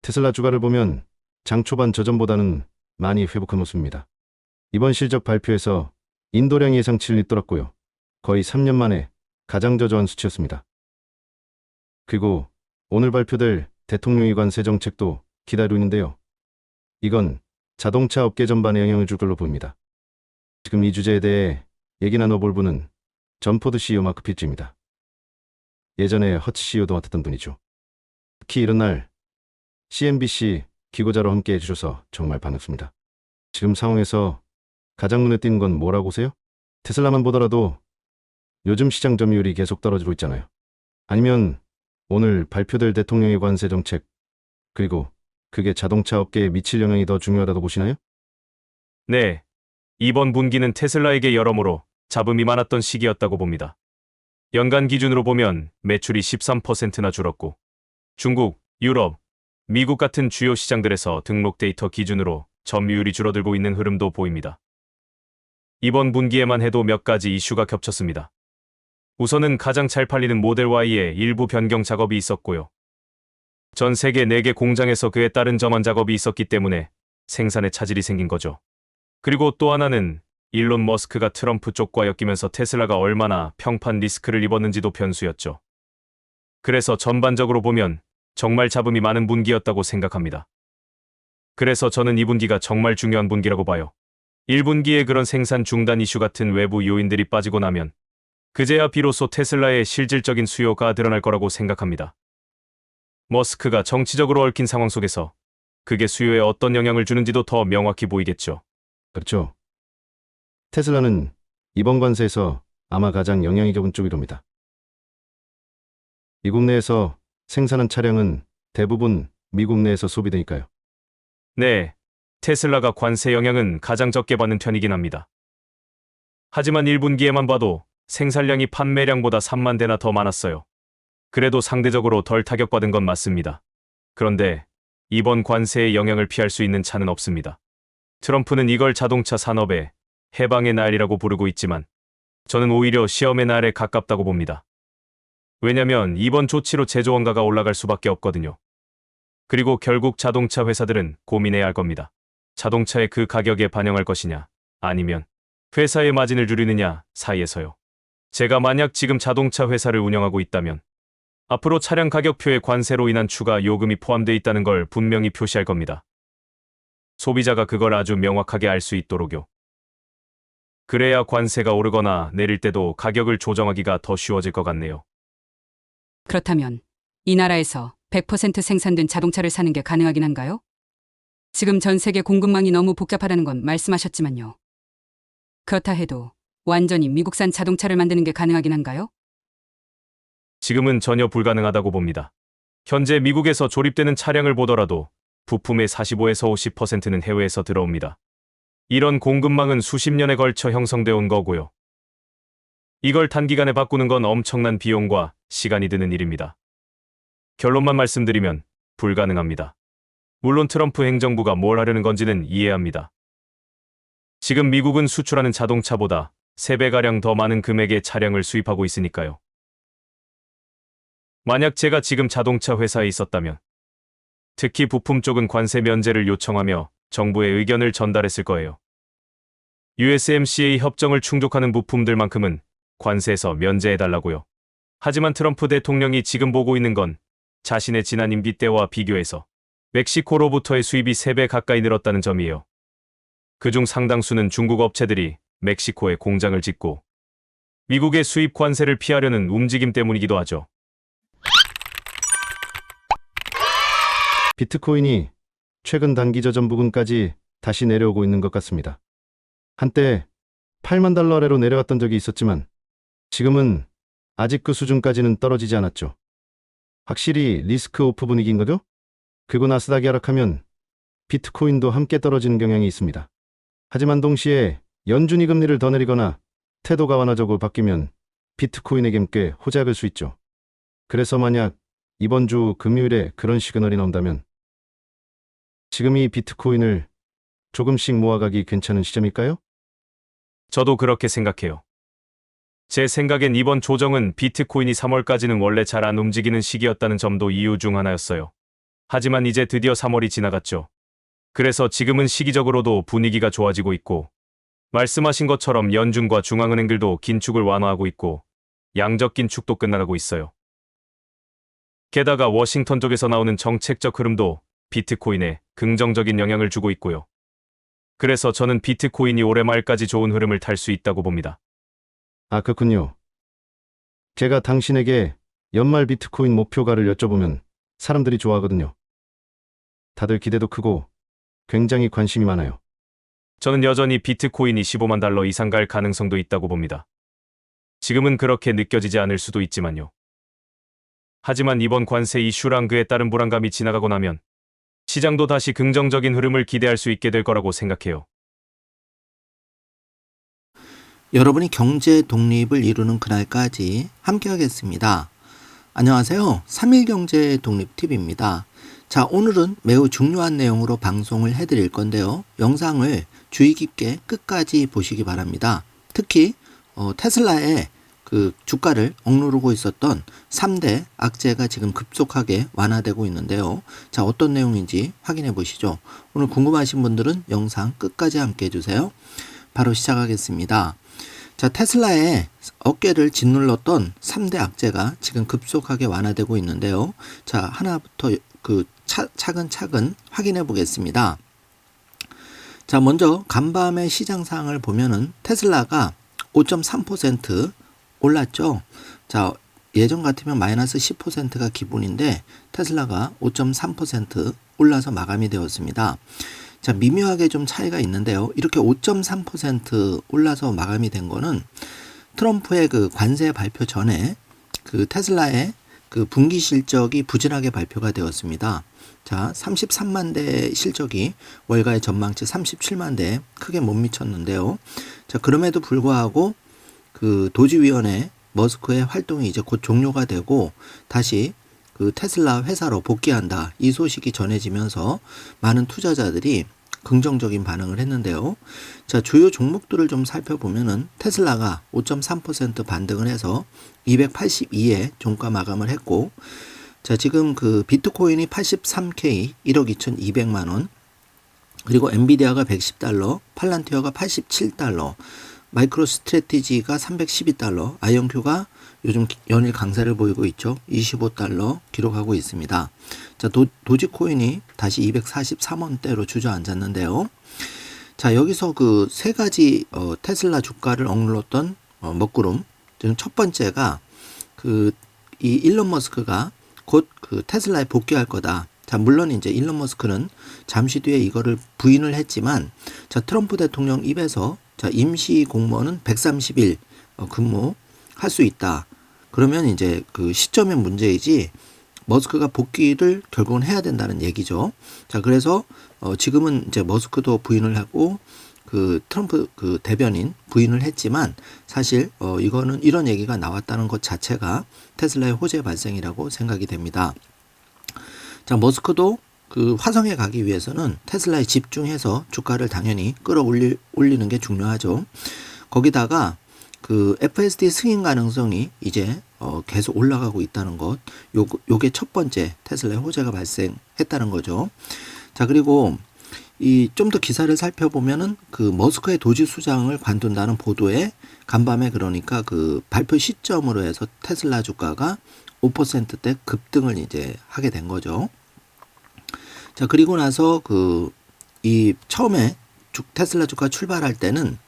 테슬라 주가를 보면 장 초반 저점보다는 많이 회복한 모습입니다. 이번 실적 발표에서 인도량 예상치를 잇돌았고요. 거의 3년 만에 가장 저조한 수치였습니다. 그리고 오늘 발표될 대통령의 관세 정책도 기다리고 있는데요. 이건 자동차 업계 전반에 영향을 줄 걸로 보입니다. 지금 이 주제에 대해 얘기 나눠볼 분은 전 포드 CEO 마크 필즈입니다. 예전에 허츠 CEO도 맡았던 분이죠. 특히 이런 날 CNBC 기고자로 함께 해주셔서 정말 반갑습니다. 지금 상황에서 가장 눈에 띄는 건 뭐라고 보세요? 테슬라만 보더라도 요즘 시장 점유율이 계속 떨어지고 있잖아요. 아니면 오늘 발표될 대통령의 관세 정책, 그리고 그게 자동차 업계에 미칠 영향이 더 중요하다고 보시나요? 네, 이번 분기는 테슬라에게 여러모로 잡음이 많았던 시기였다고 봅니다. 연간 기준으로 보면 매출이 13%나 줄었고 중국, 유럽, 미국 같은 주요 시장들에서 등록 데이터 기준으로 점유율이 줄어들고 있는 흐름도 보입니다. 이번 분기에만 해도 몇 가지 이슈가 겹쳤습니다. 우선은 가장 잘 팔리는 모델 Y의 일부 변경 작업이 있었고요. 전 세계 4개 공장에서 그에 따른 점원 작업이 있었기 때문에 생산에 차질이 생긴 거죠. 그리고 또 하나는 일론 머스크가 트럼프 쪽과 엮이면서 테슬라가 얼마나 평판 리스크를 입었는지도 변수였죠. 그래서 전반적으로 보면 정말 잡음이 많은 분기였다고 생각합니다. 그래서 저는 이 분기가 정말 중요한 분기라고 봐요. 1분기에 그런 생산 중단 이슈 같은 외부 요인들이 빠지고 나면 그제야 비로소 테슬라의 실질적인 수요가 드러날 거라고 생각합니다. 머스크가 정치적으로 얽힌 상황 속에서 그게 수요에 어떤 영향을 주는지도 더 명확히 보이겠죠. 그렇죠. 테슬라는 이번 관세에서 아마 가장 영향이 적은 쪽이랍니다. 미국 내에서 생산한 차량은 대부분 미국 내에서 소비되니까요. 네, 테슬라가 관세 영향은 가장 적게 받는 편이긴 합니다. 하지만 1분기에만 봐도 생산량이 판매량보다 3만 대나 더 많았어요. 그래도 상대적으로 덜 타격받은 건 맞습니다. 그런데 이번 관세의 영향을 피할 수 있는 차는 없습니다. 트럼프는 이걸 자동차 산업의 해방의 날이라고 부르고 있지만 저는 오히려 시험의 날에 가깝다고 봅니다. 왜냐면 이번 조치로 제조 원가가 올라갈 수밖에 없거든요. 그리고 결국 자동차 회사들은 고민해야 할 겁니다. 자동차의 그 가격에 반영할 것이냐, 아니면 회사의 마진을 줄이느냐 사이에서요. 제가 만약 지금 자동차 회사를 운영하고 있다면 앞으로 차량 가격표에 관세로 인한 추가 요금이 포함되어 있다는 걸 분명히 표시할 겁니다. 소비자가 그걸 아주 명확하게 알 수 있도록요. 그래야 관세가 오르거나 내릴 때도 가격을 조정하기가 더 쉬워질 것 같네요. 그렇다면 이 나라에서 100% 생산된 자동차를 사는 게 가능하긴 한가요? 지금 전 세계 공급망이 너무 복잡하다는 건 말씀하셨지만요. 그렇다 해도 완전히 미국산 자동차를 만드는 게 가능하긴 한가요? 지금은 전혀 불가능하다고 봅니다. 현재 미국에서 조립되는 차량을 보더라도 부품의 45에서 50%는 해외에서 들어옵니다. 이런 공급망은 수십 년에 걸쳐 형성되어 온 거고요. 이걸 단기간에 바꾸는 건 엄청난 비용과 시간이 드는 일입니다. 결론만 말씀드리면 불가능합니다. 물론 트럼프 행정부가 뭘 하려는 건지는 이해합니다. 지금 미국은 수출하는 자동차보다 3배가량 더 많은 금액의 차량을 수입하고 있으니까요. 만약 제가 지금 자동차 회사에 있었다면 특히 부품 쪽은 관세 면제를 요청하며 정부의 의견을 전달했을 거예요. USMCA 협정을 충족하는 부품들만큼은 관세에서 면제해달라고요. 하지만 트럼프 대통령이 지금 보고 있는 건 자신의 지난 임기 때와 비교해서 멕시코로부터의 수입이 3배 가까이 늘었다는 점이에요. 그중 상당수는 중국 업체들이 멕시코에 공장을 짓고 미국의 수입 관세를 피하려는 움직임 때문이기도 하죠. 비트코인이 최근 단기 저점 부근까지 다시 내려오고 있는 것 같습니다. 한때 8만 달러 아래로 내려갔던 적이 있었지만 지금은 아직 그 수준까지는 떨어지지 않았죠. 확실히 리스크 오프 분위기인 거죠? 그리고 나스닥이 하락하면 비트코인도 함께 떨어지는 경향이 있습니다. 하지만 동시에 연준이 금리를 더 내리거나 태도가 완화적으로 바뀌면 비트코인에겐 꽤 호재할 수 있죠. 그래서 만약 이번 주 금요일에 그런 시그널이 나온다면 지금 이 비트코인을 조금씩 모아가기 괜찮은 시점일까요? 저도 그렇게 생각해요. 제 생각엔 이번 조정은 비트코인이 3월까지는 원래 잘 안 움직이는 시기였다는 점도 이유 중 하나였어요. 하지만 이제 드디어 3월이 지나갔죠. 그래서 지금은 시기적으로도 분위기가 좋아지고 있고, 말씀하신 것처럼 연준과 중앙은행들도 긴축을 완화하고 있고, 양적 긴축도 끝나가고 있어요. 게다가 워싱턴 쪽에서 나오는 정책적 흐름도 비트코인에 긍정적인 영향을 주고 있고요. 그래서 저는 비트코인이 올해 말까지 좋은 흐름을 탈 수 있다고 봅니다. 아, 그렇군요. 제가 당신에게 연말 비트코인 목표가를 여쭤보면 사람들이 좋아하거든요. 다들 기대도 크고 굉장히 관심이 많아요. 저는 여전히 비트코인이 15만 달러 이상 갈 가능성도 있다고 봅니다. 지금은 그렇게 느껴지지 않을 수도 있지만요. 하지만 이번 관세 이슈랑 그에 따른 불안감이 지나가고 나면 시장도 다시 긍정적인 흐름을 기대할 수 있게 될 거라고 생각해요. 여러분이 경제 독립을 이루는 그날까지 함께하겠습니다. 안녕하세요. 3일 경제 독립 팁입니다. 자, 오늘은 매우 중요한 내용으로 방송을 해드릴 건데요. 영상을 주의 깊게 끝까지 보시기 바랍니다. 특히 테슬라의 그 주가를 억누르고 있었던 3대 악재가 지금 급속하게 완화되고 있는데요. 자, 어떤 내용인지 확인해 보시죠. 오늘 궁금하신 분들은 영상 끝까지 함께 해주세요. 바로 시작하겠습니다. 자, 테슬라의 어깨를 짓눌렀던 3대 악재가 지금 급속하게 완화되고 있는데요. 자, 하나부터 차근차근 확인해 보겠습니다. 자, 먼저 간밤의 시장 상황을 보면은 테슬라가 5.3% 올랐죠. 자, 예전 같으면 마이너스 10%가 기본인데 테슬라가 5.3% 올라서 마감이 되었습니다. 자, 미묘하게 좀 차이가 있는데요. 이렇게 5.3% 올라서 마감이 된 거는 트럼프의 그 관세 발표 전에 그 테슬라의 그 분기 실적이 부진하게 발표가 되었습니다. 자, 33만 대 실적이 월가의 전망치 37만 대에 크게 못 미쳤는데요. 자, 그럼에도 불구하고 그 도지위원회 머스크의 활동이 이제 곧 종료가 되고 다시 그 테슬라 회사로 복귀한다. 이 소식이 전해지면서 많은 투자자들이 긍정적인 반응을 했는데요. 자, 주요 종목들을 좀 살펴보면은 테슬라가 5.3% 반등을 해서 282에 종가 마감을 했고, 자, 지금 그 비트코인이 83K 1억 2,200만 원, 그리고 엔비디아가 110달러, 팔란티어가 87달러, 마이크로 스트래티지가 312달러, 아이언큐가 요즘 연일 강세를 보이고 있죠. 25달러 기록하고 있습니다. 자, 도지코인이 다시 243원대로 주저앉았는데요. 자, 여기서 그 세 가지 테슬라 주가를 억눌렀던 먹구름. 지금 첫 번째가 이 일론 머스크가 곧 그 테슬라에 복귀할 거다. 자, 물론 이제 일론 머스크는 잠시 뒤에 이거를 부인을 했지만, 자, 트럼프 대통령 입에서 자, 임시 공무원은 130일 근무할 수 있다. 그러면 이제 그 시점의 문제이지 머스크가 복귀를 결국은 해야 된다는 얘기죠. 자, 그래서 지금은 이제 머스크도 부인을 하고 그 트럼프 그 대변인 부인을 했지만 사실 이거는 이런 얘기가 나왔다는 것 자체가 테슬라의 호재 발생이라고 생각이 됩니다. 자, 머스크도 그 화성에 가기 위해서는 테슬라에 집중해서 주가를 당연히 끌어올리는 게 중요하죠. 거기다가 그 FSD 승인 가능성이 이제 계속 올라가고 있다는 것, 요게 첫 번째 테슬라의 호재가 발생했다는 거죠. 자, 그리고 이 좀 더 기사를 살펴보면은 그 머스크의 도지 수장을 관둔다는 보도에 간밤에 그러니까 그 발표 시점으로 해서 테슬라 주가가 5%대 급등을 이제 하게 된 거죠. 자, 그리고 나서 이 처음에 테슬라 주가 출발할 때는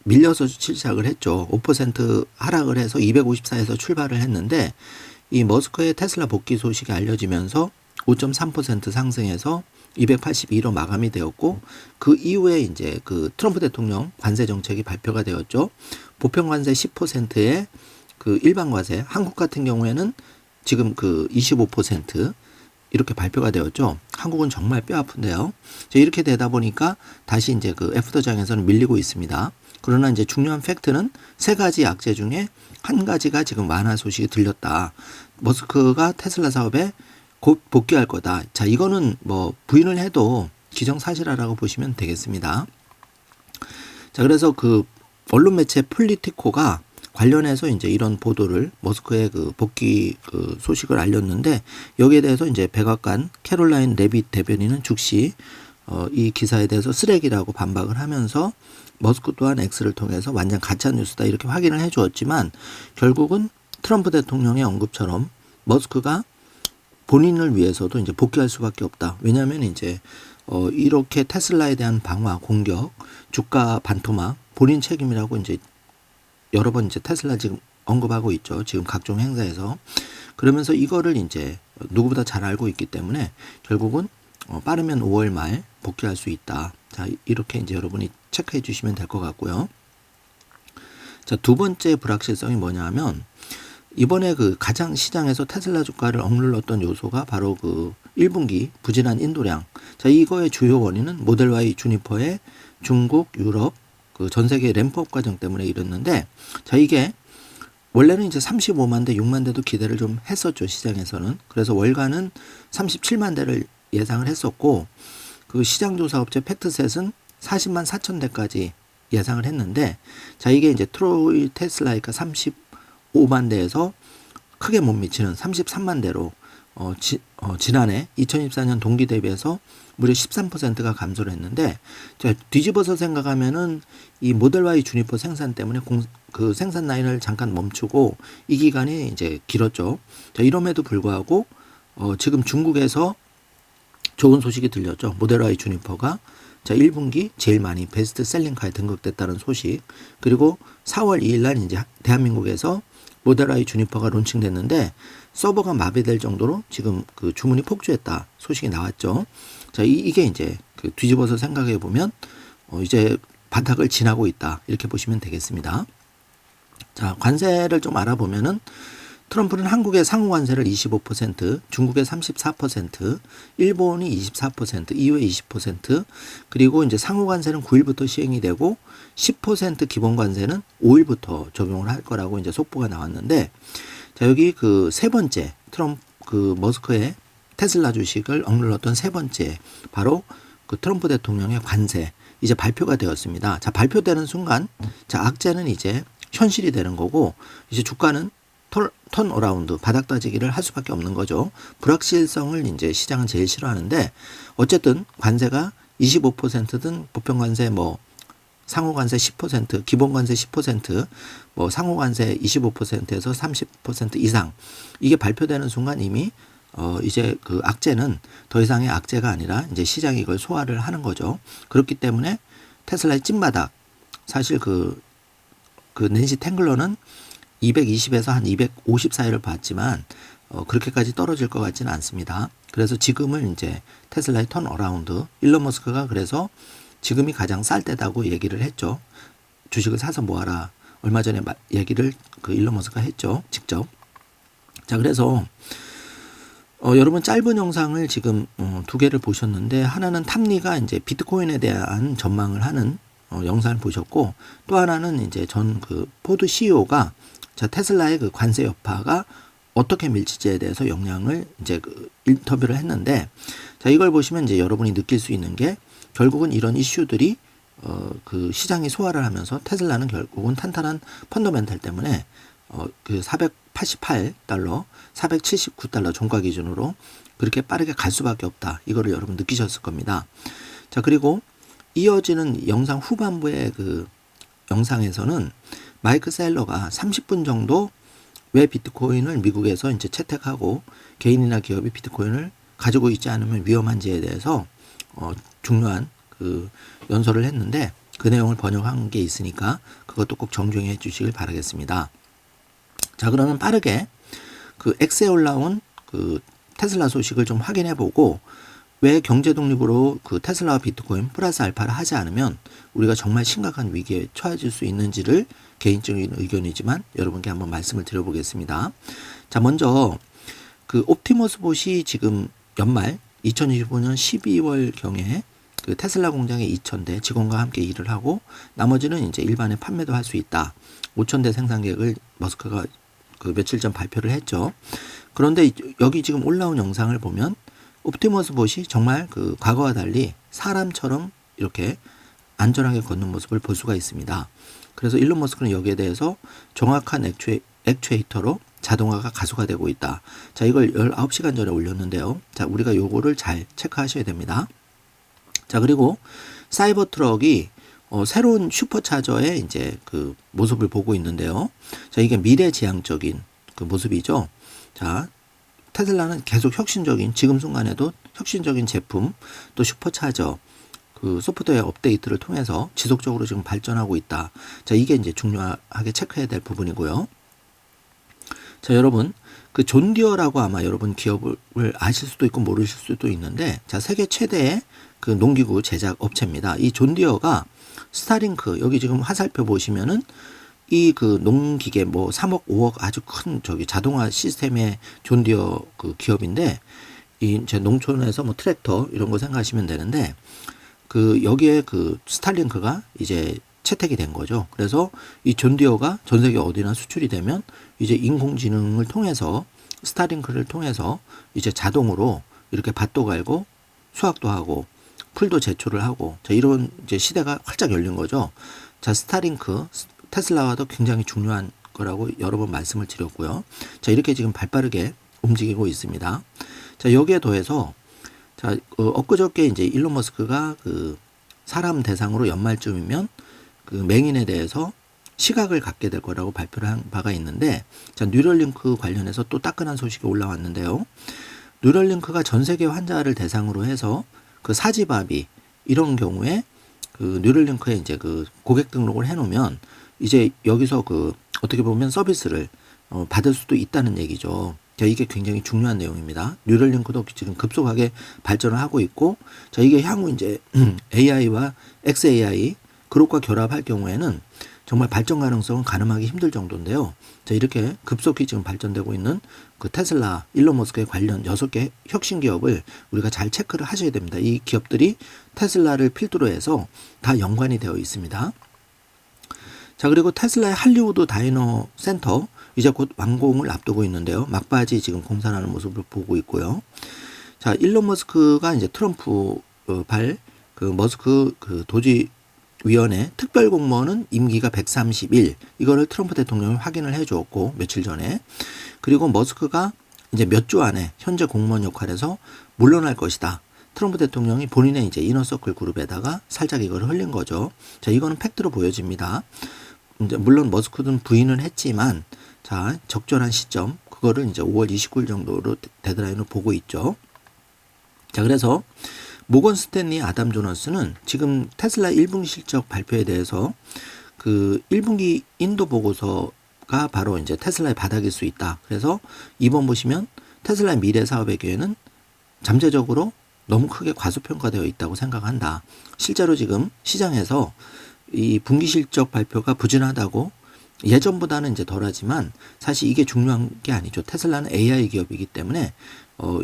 밀려서 시작을 했죠. 5% 하락을 해서 254에서 출발을 했는데 이 머스크의 테슬라 복귀 소식이 알려지면서 5.3% 상승해서 282로 마감이 되었고, 그 이후에 이제 그 트럼프 대통령 관세 정책이 발표가 되었죠. 보편 관세 10%에 그 일반 관세, 한국 같은 경우에는 지금 그 25% 이렇게 발표가 되었죠. 한국은 정말 뼈 아픈데요. 이렇게 되다 보니까 다시 이제 그 애프터장에서는 밀리고 있습니다. 그러나 이제 중요한 팩트는 세 가지 악재 중에 한 가지가 지금 완화 소식이 들렸다. 머스크가 테슬라 사업에 곧 복귀할 거다. 자, 이거는 뭐 부인을 해도 기정사실화라고 보시면 되겠습니다. 자, 그래서 그 언론 매체 폴리티코가 관련해서 이제 이런 보도를 머스크의 그 복귀 그 소식을 알렸는데 여기에 대해서 이제 백악관 캐롤라인 레빗 대변인은 즉시 이 기사에 대해서 쓰레기라고 반박을 하면서 머스크 또한 X를 통해서 완전 가짜 뉴스다 이렇게 확인을 해 주었지만 결국은 트럼프 대통령의 언급처럼 머스크가 본인을 위해서도 이제 복귀할 수밖에 없다. 왜냐하면 이제 이렇게 테슬라에 대한 방화, 공격, 주가 반토막 본인 책임이라고 이제 여러 번 이제 테슬라 지금 언급하고 있죠. 지금 각종 행사에서. 그러면서 이거를 이제 누구보다 잘 알고 있기 때문에 결국은 빠르면 5월 말 복귀할 수 있다. 자, 이렇게 이제 여러분이 체크해 주시면 될 것 같고요. 자, 두 번째 불확실성이 뭐냐 하면 이번에 그 가장 시장에서 테슬라 주가를 억눌렀던 요소가 바로 그 1분기 부진한 인도량. 자, 이거의 주요 원인은 모델 Y 주니퍼의 중국, 유럽, 그 전 세계 램프업 과정 때문에 이랬는데, 자, 이게 원래는 이제 35만 대, 6만 대도 기대를 좀 했었죠, 시장에서는. 그래서 월간은 37만 대를 예상을 했었고, 그 시장조사업체 팩트셋은 40만 4천 대까지 예상을 했는데, 자, 이게 이제 트로이 테슬라이가 35만 대에서 크게 못 미치는 33만 대로 지난해 2024년 동기 대비해서 무려 13%가 감소를 했는데, 자, 뒤집어서 생각하면은 이 모델 Y 주니퍼 생산 때문에 그 생산 라인을 잠깐 멈추고 이 기간이 이제 길었죠. 자, 이럼에도 불구하고 지금 중국에서 좋은 소식이 들렸죠. 모델 Y 주니퍼가 자, 1분기 제일 많이 베스트 셀링카에 등극됐다는 소식. 그리고 4월 2일 날 이제 대한민국에서 모델 Y 주니퍼가 론칭됐는데 서버가 마비될 정도로 지금 그 주문이 폭주했다 소식이 나왔죠. 자, 이게 이제 그 뒤집어서 생각해 보면 이제 바닥을 지나고 있다 이렇게 보시면 되겠습니다. 자, 관세를 좀 알아보면은 트럼프는 한국의 상호 관세를 25%, 중국의 34%, 일본이 24%, EU의 20%, 그리고 이제 상호 관세는 9일부터 시행이 되고 10% 기본 관세는 5일부터 적용을 할 거라고 이제 속보가 나왔는데, 자, 여기 그 세 번째 그 머스크의 테슬라 주식을 억눌렀던 세 번째 바로 그 트럼프 대통령의 관세 이제 발표가 되었습니다. 자, 발표되는 순간 자, 악재는 이제 현실이 되는 거고 이제 주가는 턴 어라운드 바닥 다지기를 할 수밖에 없는 거죠. 불확실성을 이제 시장은 제일 싫어하는데 어쨌든 관세가 25%든 보편 관세 뭐 상호 관세 10%, 기본 관세 10%, 뭐 상호 관세 25%에서 30% 이상 이게 발표되는 순간 이미 이제 그 악재는 더 이상의 악재가 아니라 이제 시장이 이걸 소화를 하는 거죠. 그렇기 때문에 테슬라의 찐바닥 사실 그 낸시 탱글러는 220에서 한 250 사이를 봤지만 그렇게까지 떨어질 것 같지는 않습니다. 그래서 지금은 이제 테슬라의 턴 어라운드 일론 머스크가 그래서 지금이 가장 쌀 때다고 얘기를 했죠. 주식을 사서 모아라. 얼마 전에 얘기를 그 일론 머스크가 했죠. 직접. 자, 그래서 여러분 짧은 영상을 지금 두 개를 보셨는데 하나는 탐리가 이제 비트코인에 대한 전망을 하는 영상을 보셨고 또 하나는 이제 전 그 포드 CEO가 자, 테슬라의 그 관세 여파가 어떻게 밀지에 대해서 영향을 이제 그 인터뷰를 했는데 자, 이걸 보시면 이제 여러분이 느낄 수 있는 게 결국은 이런 이슈들이 그 시장이 소화를 하면서 테슬라는 결국은 탄탄한 펀더멘탈 때문에 그 488달러, 479달러 종가 기준으로 그렇게 빠르게 갈 수밖에 없다. 이거를 여러분 느끼셨을 겁니다. 자, 그리고 이어지는 영상 후반부의 그 영상에서는 마이크 셀러가 30분 정도 왜 비트코인을 미국에서 이제 채택하고 개인이나 기업이 비트코인을 가지고 있지 않으면 위험한지에 대해서 중요한 그 연설을 했는데 그 내용을 번역한 게 있으니까 그것도 꼭 정주행해 주시길 바라겠습니다. 자, 그러면 빠르게 그 X에 올라온 그 테슬라 소식을 좀 확인해 보고 왜 경제 독립으로 그 테슬라와 비트코인 플러스 알파를 하지 않으면 우리가 정말 심각한 위기에 처해질 수 있는지를 개인적인 의견이지만 여러분께 한번 말씀을 드려보겠습니다. 자, 먼저 그 옵티머스 봇이 지금 연말 2025년 12월 경에 그 테슬라 공장에 2,000대 직원과 함께 일을 하고 나머지는 이제 일반에 판매도 할 수 있다. 5,000대 생산 계획을 머스크가 그 며칠 전 발표를 했죠. 그런데 여기 지금 올라온 영상을 보면 옵티머스 봇이 정말 그 과거와 달리 사람처럼 이렇게 안전하게 걷는 모습을 볼 수가 있습니다. 그래서 일론 머스크는 여기에 대해서 정확한 액추에이터로 자동화가 가속화되고 있다. 자, 이걸 19시간 전에 올렸는데요. 자, 우리가 요거를 잘 체크하셔야 됩니다. 자, 그리고 사이버 트럭이 새로운 슈퍼차저의 이제 그 모습을 보고 있는데요. 자, 이게 미래지향적인 그 모습이죠. 자, 테슬라는 계속 혁신적인, 지금 순간에도 혁신적인 제품, 또 슈퍼차저, 그 소프트웨어 업데이트를 통해서 지속적으로 지금 발전하고 있다. 자, 이게 이제 중요하게 체크해야 될 부분이고요. 자, 여러분, 그 존 디어라고 아마 여러분 기업을 아실 수도 있고 모르실 수도 있는데, 자, 세계 최대의 그 농기구 제작 업체입니다. 이 존 디어가 스타링크, 여기 지금 화살표 보시면은 이 그 농기계 뭐 3억, 5억 아주 큰 저기 자동화 시스템의 존 디어 그 기업인데, 이 제 농촌에서 뭐 트랙터 이런 거 생각하시면 되는데, 그 여기에 그 스타링크가 이제 채택이 된 거죠. 그래서 이 존 디어가 전 세계 어디나 수출이 되면 이제 인공지능을 통해서, 스타링크를 통해서 이제 자동으로 이렇게 밭도 갈고 수확도 하고 풀도 제초를 하고, 자, 이런 이제 시대가 활짝 열린 거죠. 자, 스타링크 테슬라와도 굉장히 중요한 거라고 여러 번 말씀을 드렸고요. 자, 이렇게 지금 발빠르게 움직이고 있습니다. 자, 여기에 더해서 자, 엊그저께 이제 일론 머스크가 그 사람 대상으로 연말쯤이면 그 맹인에 대해서 시각을 갖게 될 거라고 발표를 한 바가 있는데, 자, 뉴럴링크 관련해서 또 따끈한 소식이 올라왔는데요. 뉴럴링크가 전 세계 환자를 대상으로 해서 그 사지마비 이런 경우에 그 뉴럴링크에 이제 그 고객 등록을 해놓으면 이제 여기서 그 어떻게 보면 서비스를 받을 수도 있다는 얘기죠. 자, 이게 굉장히 중요한 내용입니다. 뉴럴링크도 지금 급속하게 발전을 하고 있고, 자, 이게 향후 이제 AI와 XAI 그룹과 결합할 경우에는 정말 발전 가능성은 가늠하기 힘들 정도인데요. 자, 이렇게 급속히 지금 발전되고 있는 그 테슬라, 일론 머스크의 관련 6개 혁신 기업을 우리가 잘 체크를 하셔야 됩니다. 이 기업들이 테슬라를 필두로 해서 다 연관이 되어 있습니다. 자, 그리고 테슬라의 할리우드 다이너 센터 이제 곧 완공을 앞두고 있는데요. 막바지 지금 공사하는 모습을 보고 있고요. 자, 일론 머스크가 이제 트럼프 그 머스크 그 도지위원회 특별 공무원은 임기가 131, 이거를 트럼프 대통령이 확인을 해 주었고, 며칠 전에. 그리고 머스크가 이제 몇 주 안에 현재 공무원 역할에서 물러날 것이다. 트럼프 대통령이 본인의 이제 이너서클 그룹에다가 살짝 이걸 흘린 거죠. 자, 이거는 팩트로 보여집니다. 이제 물론 머스크는 부인은 했지만, 자, 적절한 시점, 그거를 이제 5월 29일 정도로 데드라인을 보고 있죠. 자, 그래서 모건 스탠리 아담 조너스는 지금 테슬라 1분기 실적 발표에 대해서 그 1분기 인도 보고서가 바로 이제 테슬라의 바닥일 수 있다. 그래서 2번 보시면 테슬라의 미래 사업의 기회는 잠재적으로 너무 크게 과소평가되어 있다고 생각한다. 실제로 지금 시장에서 이 분기 실적 발표가 부진하다고, 예전보다는 이제 덜하지만 사실 이게 중요한 게 아니죠. 테슬라는 AI 기업이기 때문에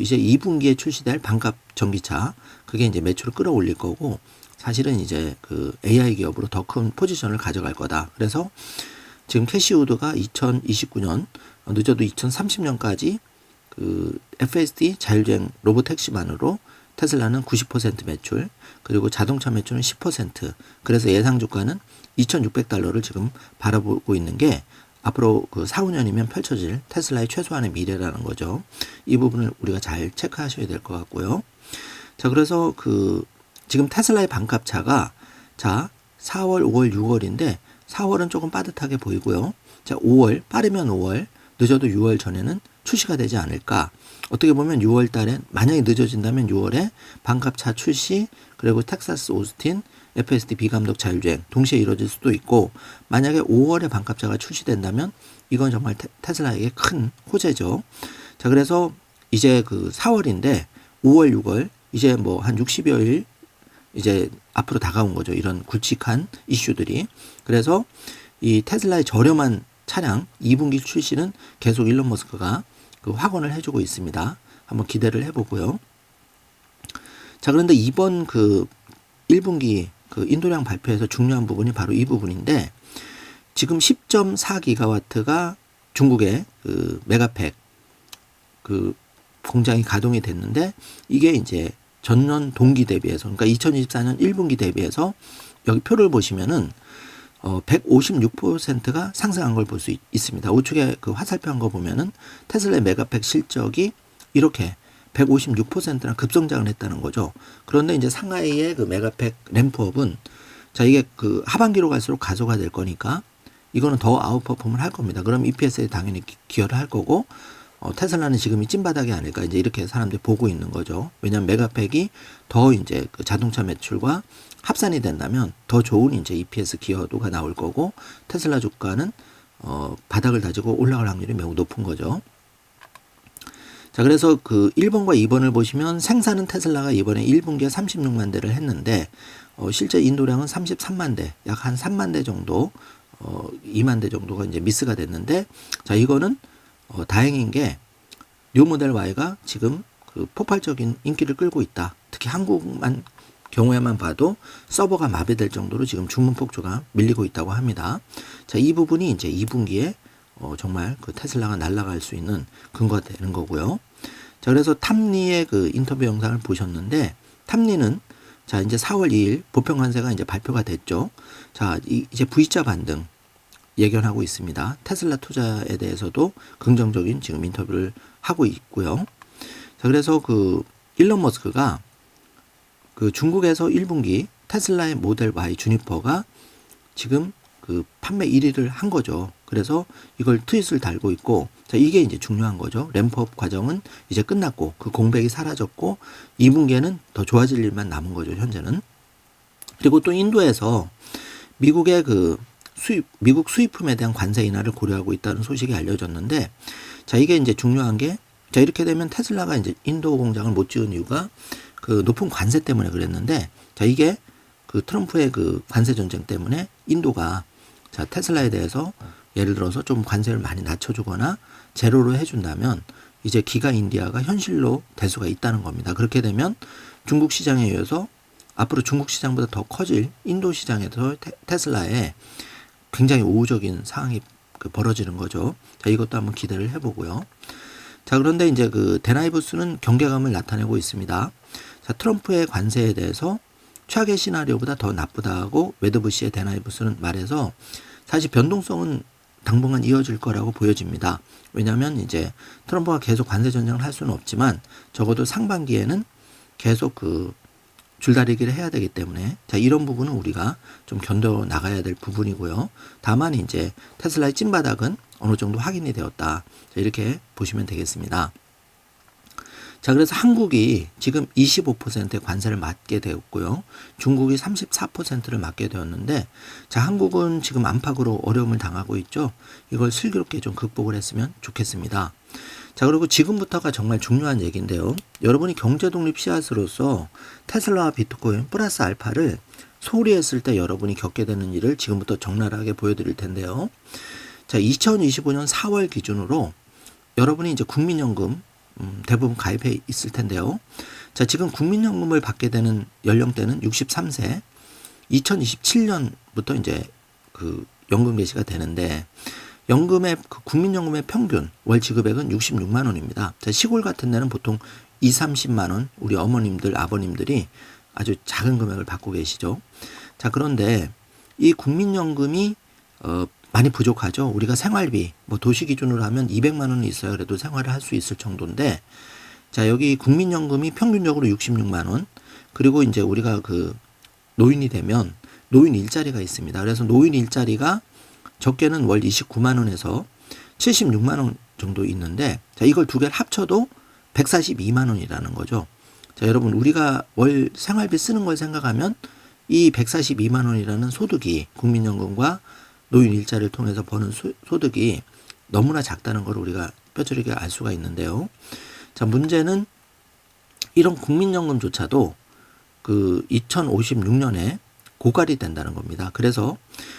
이제 2분기에 출시될 반값 전기차, 그게 이제 매출을 끌어올릴 거고, 사실은 이제 그 AI 기업으로 더 큰 포지션을 가져갈 거다. 그래서 지금 캐시우드가 2029년 늦어도 2030년까지 그 FSD 자율주행 로보택시만으로 테슬라는 90% 매출, 그리고 자동차 매출은 10%, 그래서 예상 주가는 $2,600를 지금 바라보고 있는 게 앞으로 그 4, 5년이면 펼쳐질 테슬라의 최소한의 미래라는 거죠. 이 부분을 우리가 잘 체크하셔야 될 것 같고요. 자, 그래서 그 지금 테슬라의 반값차가 자 4월, 5월, 6월인데 4월은 조금 빠듯하게 보이고요. 자, 5월, 빠르면 5월, 늦어도 6월 전에는 출시가 되지 않을까. 어떻게 보면 6월 달에, 만약에 늦어진다면 6월에 반값차 출시, 그리고 텍사스 오스틴 FSD 비감독 자율주행 동시에 이루어질 수도 있고, 만약에 5월에 반값차가 출시된다면 이건 정말 테슬라에게 큰 호재죠. 자, 그래서 이제 그 4월인데 5월, 6월 이제 뭐 한 60여일 이제 앞으로 다가온 거죠. 이런 굵직한 이슈들이. 그래서 이 테슬라의 저렴한 차량 2분기 출시는 계속 일론 머스크가 그 확언을 해주고 있습니다. 한번 기대를 해보고요. 자, 그런데 이번 그 1분기 그 인도량 발표에서 중요한 부분이 바로 이 부분인데, 지금 10.4기가와트가 중국의 그 메가팩 그 공장이 가동이 됐는데, 이게 이제 전년 동기 대비해서, 그러니까 2024년 1분기 대비해서 여기 표를 보시면은 156%가 상승한 걸 볼 수 있습니다. 우측에 그 화살표 한 거 보면은 테슬라의 메가팩 실적이 이렇게 156%나 급성장을 했다는 거죠. 그런데 이제 상하이의 그 메가팩 램프업은 자, 이게 그 하반기로 갈수록 가소가 될 거니까 이거는 더 아웃퍼폼을 할 겁니다. 그럼 EPS에 당연히 기여를 할 거고, 테슬라는 지금이 찐바닥이 아닐까 이제 이렇게 사람들이 보고 있는 거죠. 왜냐하면 메가팩이 더 이제 그 자동차 매출과 합산이 된다면 더 좋은 이제 EPS 기여도가 나올 거고, 테슬라 주가는 바닥을 다지고 올라갈 확률이 매우 높은 거죠. 자, 그래서 그 1번과 2번을 보시면 생산은 테슬라가 이번에 1분기에 36만 대를 했는데 실제 인도량은 33만 대, 약 한 3만 대 정도, 2만 대 정도가 이제 미스가 됐는데, 자, 이거는 다행인 게 뉴 모델 Y가 지금 그 폭발적인 인기를 끌고 있다. 특히 한국만 경우에만 봐도 서버가 마비될 정도로 지금 주문 폭주가 밀리고 있다고 합니다. 자, 이 부분이 이제 2분기에 정말 그 테슬라가 날아갈 수 있는 근거가 되는 거고요. 자, 그래서 탐리의 그 인터뷰 영상을 보셨는데, 탐리는 자, 이제 4월 2일 보편 관세가 이제 발표가 됐죠. 자, 이제 V자 반등 예견하고 있습니다. 테슬라 투자에 대해서도 긍정적인 지금 인터뷰를 하고 있고요. 자, 그래서 그 일론 머스크가 그 중국에서 1분기 테슬라의 모델 Y 주니퍼가 지금 그 판매 1위를 한 거죠. 그래서 이걸 트윗을 달고 있고, 자, 이게 이제 중요한 거죠. 램프업 과정은 이제 끝났고 그 공백이 사라졌고 2분기에는 더 좋아질 일만 남은 거죠, 현재는. 그리고 또 인도에서 미국의 그 미국 수입품에 대한 관세 인하를 고려하고 있다는 소식이 알려졌는데, 자, 이게 이제 중요한 게, 자, 이렇게 되면 테슬라가 이제 인도 공장을 못 지은 이유가 그 높은 관세 때문에 그랬는데, 자, 이게 그 트럼프의 그 관세 전쟁 때문에 인도가 자, 테슬라에 대해서 예를 들어서 좀 관세를 많이 낮춰주거나 제로로 해준다면 이제 기가 인디아가 현실로 될 수가 있다는 겁니다. 그렇게 되면 중국 시장에 의해서 앞으로 중국 시장보다 더 커질 인도 시장에서 테슬라에 굉장히 우호적인 상황이 벌어지는 거죠. 자, 이것도 한번 기대를 해보고요. 자, 그런데 이제 그 데나이브스는 경계감을 나타내고 있습니다. 자, 트럼프의 관세에 대해서 최악의 시나리오보다 더 나쁘다고 웨드부시의 데나이브스는 말해서 사실 변동성은 당분간 이어질 거라고 보여집니다. 왜냐하면 이제 트럼프가 계속 관세 전쟁을 할 수는 없지만 적어도 상반기에는 계속 그 줄다리기를 해야 되기 때문에, 자, 이런 부분은 우리가 좀 견뎌 나가야 될 부분이고요. 다만 이제 테슬라의 찐바닥은 어느 정도 확인이 되었다. 자, 이렇게 보시면 되겠습니다. 자, 그래서 한국이 지금 25%의 관세를 맞게 되었고요. 중국이 34%를 맞게 되었는데, 자, 한국은 지금 안팎으로 어려움을 당하고 있죠. 이걸 슬기롭게 좀 극복을 했으면 좋겠습니다. 자, 그리고 지금부터가 정말 중요한 얘기인데요. 여러분이 경제독립 씨앗으로서 테슬라와 비트코인 플러스 알파를 소홀히 했을 때 여러분이 겪게 되는 일을 지금부터 적나라하게 보여드릴 텐데요. 자, 2025년 4월 기준으로 여러분이 이제 국민연금 대부분 가입해 있을 텐데요. 자, 지금 국민연금을 받게 되는 연령대는 63세, 2027년부터 이제 그 연금 개시가 되는데, 연금의 그 국민연금의 평균 월 지급액은 66만 원입니다. 자, 시골 같은 데는 보통 2, 30만 원 우리 어머님들, 아버님들이 아주 작은 금액을 받고 계시죠. 자, 그런데 이 국민연금이 많이 부족하죠. 우리가 생활비, 뭐 도시 기준으로 하면 200만 원이 있어야 그래도 생활을 할 수 있을 정도인데, 자, 여기 국민연금이 평균적으로 66만 원, 그리고 이제 우리가 그 노인이 되면 노인 일자리가 있습니다. 그래서 노인 일자리가 적게는 월 29만 원에서 76만 원 정도 있는데, 자, 이걸 두 개를 합쳐도 142만 원이라는 거죠. 자, 여러분, 우리가 월 생활비 쓰는 걸 생각하면 이 142만 원이라는 소득이 국민연금과 노인 일자리를 통해서 버는 소득이 너무나 작다는 걸 우리가 뼈저리게 알 수가 있는데요. 자, 문제는 이런 국민연금조차도 그 2056년에 고갈이 된다는 겁니다. 그래서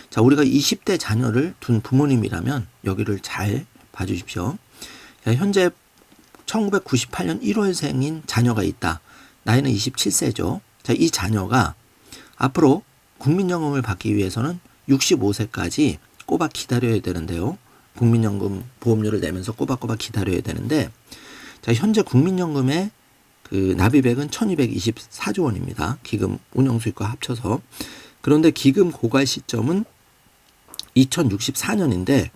자, 우리가 20대 자녀를 둔 부모님이라면 여기를 잘 봐주십시오. 자, 현재 1998년 1월생인 자녀가 있다. 나이는 27세죠. 자, 이 자녀가 앞으로 국민연금을 받기 위해서는 65세까지 꼬박 기다려야 되는데요. 국민연금 보험료를 내면서 꼬박꼬박 기다려야 되는데, 자, 현재 국민연금의 그 납입액은 1224조 원입니다. 기금 운영 수익과 합쳐서. 그런데 기금 고갈 시점은 2064년인데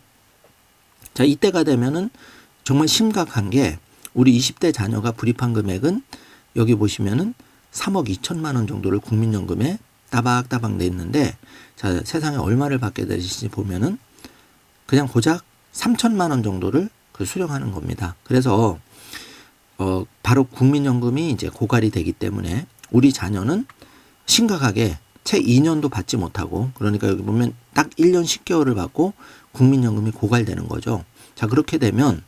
자, 이때가 되면은 정말 심각한 게 우리 20대 자녀가 불입한 금액은 여기 보시면은 3억 2천만 원 정도를 국민연금에 따박따박 냈는데 자, 세상에 얼마를 받게 되실지 보면은 그냥 고작 3천만 원 정도를 그 수령하는 겁니다. 그래서 바로 국민연금이 이제 고갈이 되기 때문에 우리 자녀는 심각하게 채 2년도 받지 못하고 그러니까 여기 보면 딱 1년 10개월을 받고 국민연금이 고갈되는 거죠. 자, 그렇게 되면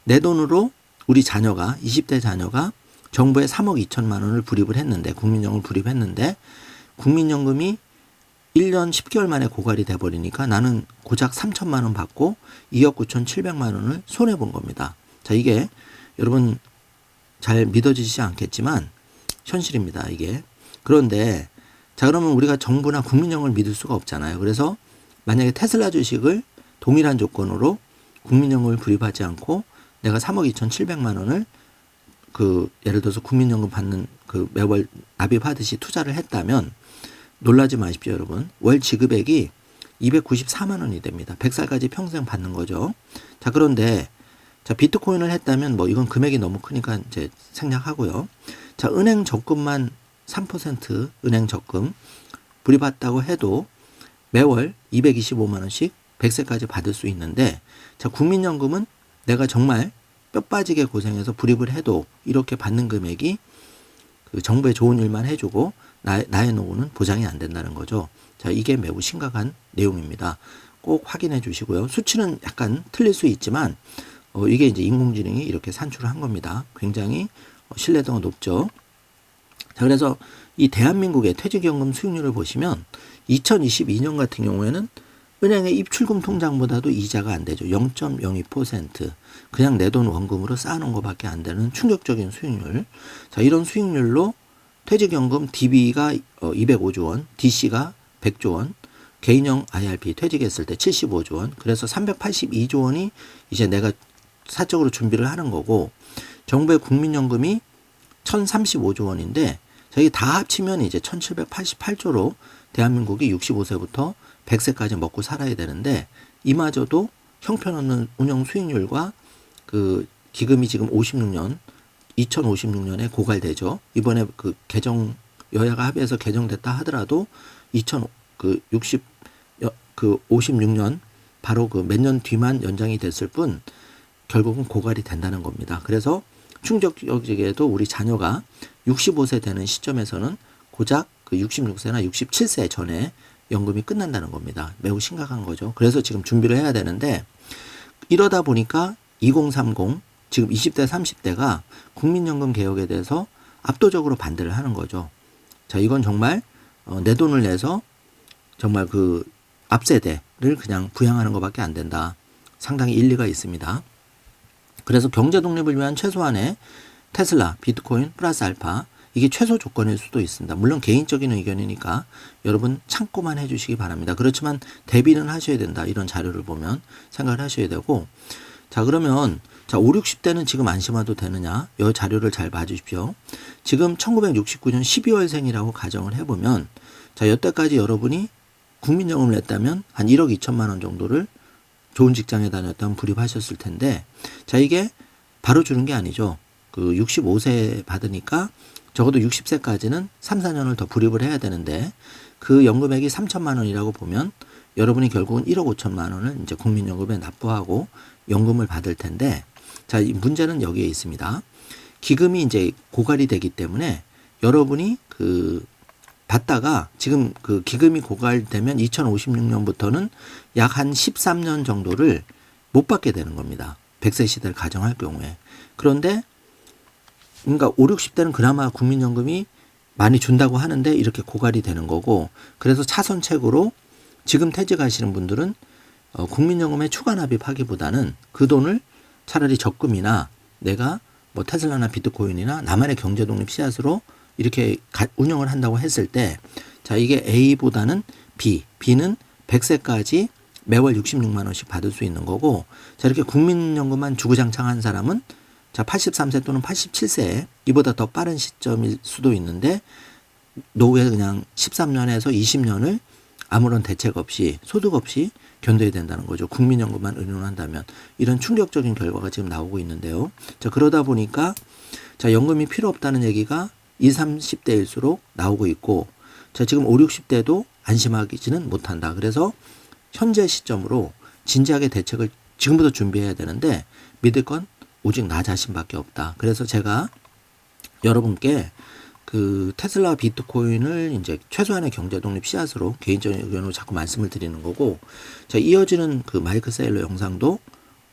내 돈으로 우리 자녀가 20대 자녀가 정부에 3억 2천만 원을 불입을 했는데 국민연금을 불입했는데 국민연금이 1년 10개월 만에 고갈이 돼버리니까 나는 고작 3천만 원 받고 2억 9천7백만 원을 손해본 겁니다. 자, 이게 여러분 잘 믿어지지 않겠지만 현실입니다. 이게. 그런데 자, 그러면 우리가 정부나 국민연금을 믿을 수가 없잖아요. 그래서 만약에 테슬라 주식을 동일한 조건으로 국민연금을 불입하지 않고 내가 3억 2천7백만 원을 그 예를 들어서 국민연금 받는 그 매월 납입하듯이 투자를 했다면 놀라지 마십시오, 여러분. 월 지급액이 294만 원이 됩니다. 100살까지 평생 받는 거죠. 자, 그런데 자, 비트코인을 했다면 뭐 이건 금액이 너무 크니까 이제 생략하고요. 자, 은행 적금만 3% 은행 적금 불입했다고 해도 매월 225만 원씩 100세까지 받을 수 있는데 자, 국민연금은 내가 정말 뼈 빠지게 고생해서 불입을 해도 이렇게 받는 금액이 그 정부에 좋은 일만 해주고 나의 노후는 보장이 안 된다는 거죠. 자, 이게 매우 심각한 내용입니다. 꼭 확인해 주시고요. 수치는 약간 틀릴 수 있지만 이게 이제 인공지능이 이렇게 산출을 한 겁니다. 굉장히 신뢰도가 높죠. 자, 그래서 이 대한민국의 퇴직연금 수익률을 보시면 2022년 같은 경우에는 은행의 입출금 통장보다도 이자가 안 되죠. 0.02%. 그냥 내 돈 원금으로 쌓아놓은 것밖에 안 되는 충격적인 수익률. 자, 이런 수익률로 퇴직연금 DB가 205조 원, DC가 100조 원, 개인형 IRP 퇴직했을 때 75조 원. 그래서 382조 원이 이제 내가 사적으로 준비를 하는 거고 정부의 국민연금이 1035조 원인데 저희 다 합치면 이제 1788조로 대한민국이 65세부터 100세까지 먹고 살아야 되는데 이마저도 형편없는 운영 수익률과 그 기금이 지금 2056년에 고갈되죠. 이번에 그 여야가 합의해서 개정됐다 하더라도 56년 바로 그 몇 년 뒤만 연장이 됐을 뿐 결국은 고갈이 된다는 겁니다. 그래서 충격적이게도 우리 자녀가 65세 되는 시점에서는 고작 그 66세나 67세 전에 연금이 끝난다는 겁니다. 매우 심각한 거죠. 그래서 지금 준비를 해야 되는데 이러다 보니까 2030 지금 20대 30대가 국민연금 개혁에 대해서 압도적으로 반대를 하는 거죠. 자, 이건 정말 내 돈을 내서 정말 그 앞세대를 그냥 부양하는 것밖에 안 된다. 상당히 일리가 있습니다. 그래서 경제 독립을 위한 최소한의 테슬라, 비트코인, 플러스 알파 이게 최소 조건일 수도 있습니다. 물론 개인적인 의견이니까 여러분 참고만 해주시기 바랍니다. 그렇지만 대비는 하셔야 된다. 이런 자료를 보면 생각을 하셔야 되고 자, 그러면 자, 5, 60대는 지금 안 심어도 되느냐? 이 자료를 잘 봐주십시오. 지금 1969년 12월생이라고 가정을 해보면 자, 여태까지 여러분이 국민연금을 냈다면 한 1억 2천만 원 정도를 좋은 직장에 다녔다면 불입하셨을 텐데 자, 이게 바로 주는 게 아니죠. 그 65세 받으니까 적어도 60세까지는 3, 4년을 더 불입을 해야 되는데 그 연금액이 3천만 원이라고 보면 여러분이 결국은 1억 5천만 원을 이제 국민연금에 납부하고 연금을 받을 텐데 자, 이 문제는 여기에 있습니다. 기금이 이제 고갈이 되기 때문에 여러분이 그 받다가 지금 그 기금이 고갈되면 2056년부터는 약 한 13년 정도를 못 받게 되는 겁니다. 100세 시대를 가정할 경우에. 그런데 그러니까 5, 60대는 그나마 국민연금이 많이 준다고 하는데 이렇게 고갈이 되는 거고 그래서 차선책으로 지금 퇴직하시는 분들은 국민연금에 추가 납입하기보다는 그 돈을 차라리 적금이나 내가 뭐 테슬라나 비트코인이나 나만의 경제독립 씨앗으로 이렇게 운영을 한다고 했을 때 자, 이게 A보다는 B, B는 100세까지 매월 66만 원씩 받을 수 있는 거고 자, 이렇게 국민연금만 주구장창한 사람은 자, 83세 또는 87세, 이보다 더 빠른 시점일 수도 있는데 노후에 그냥 13년에서 20년을 아무런 대책 없이 소득 없이 견뎌야 된다는 거죠. 국민연금만 의존한다면. 이런 충격적인 결과가 지금 나오고 있는데요. 자, 그러다 보니까 자, 연금이 필요 없다는 얘기가 20, 30대일수록 나오고 있고, 자, 지금 5, 60대도 안심하지는 못한다. 그래서 현재 시점으로 진지하게 대책을 지금부터 준비해야 되는데 믿을 건 오직 나 자신밖에 없다. 그래서 제가 여러분께 그 테슬라 비트코인을 이제 최소한의 경제 독립 씨앗으로 개인적인 의견으로 자꾸 말씀을 드리는 거고, 자, 이어지는 그 마이크 세일러 영상도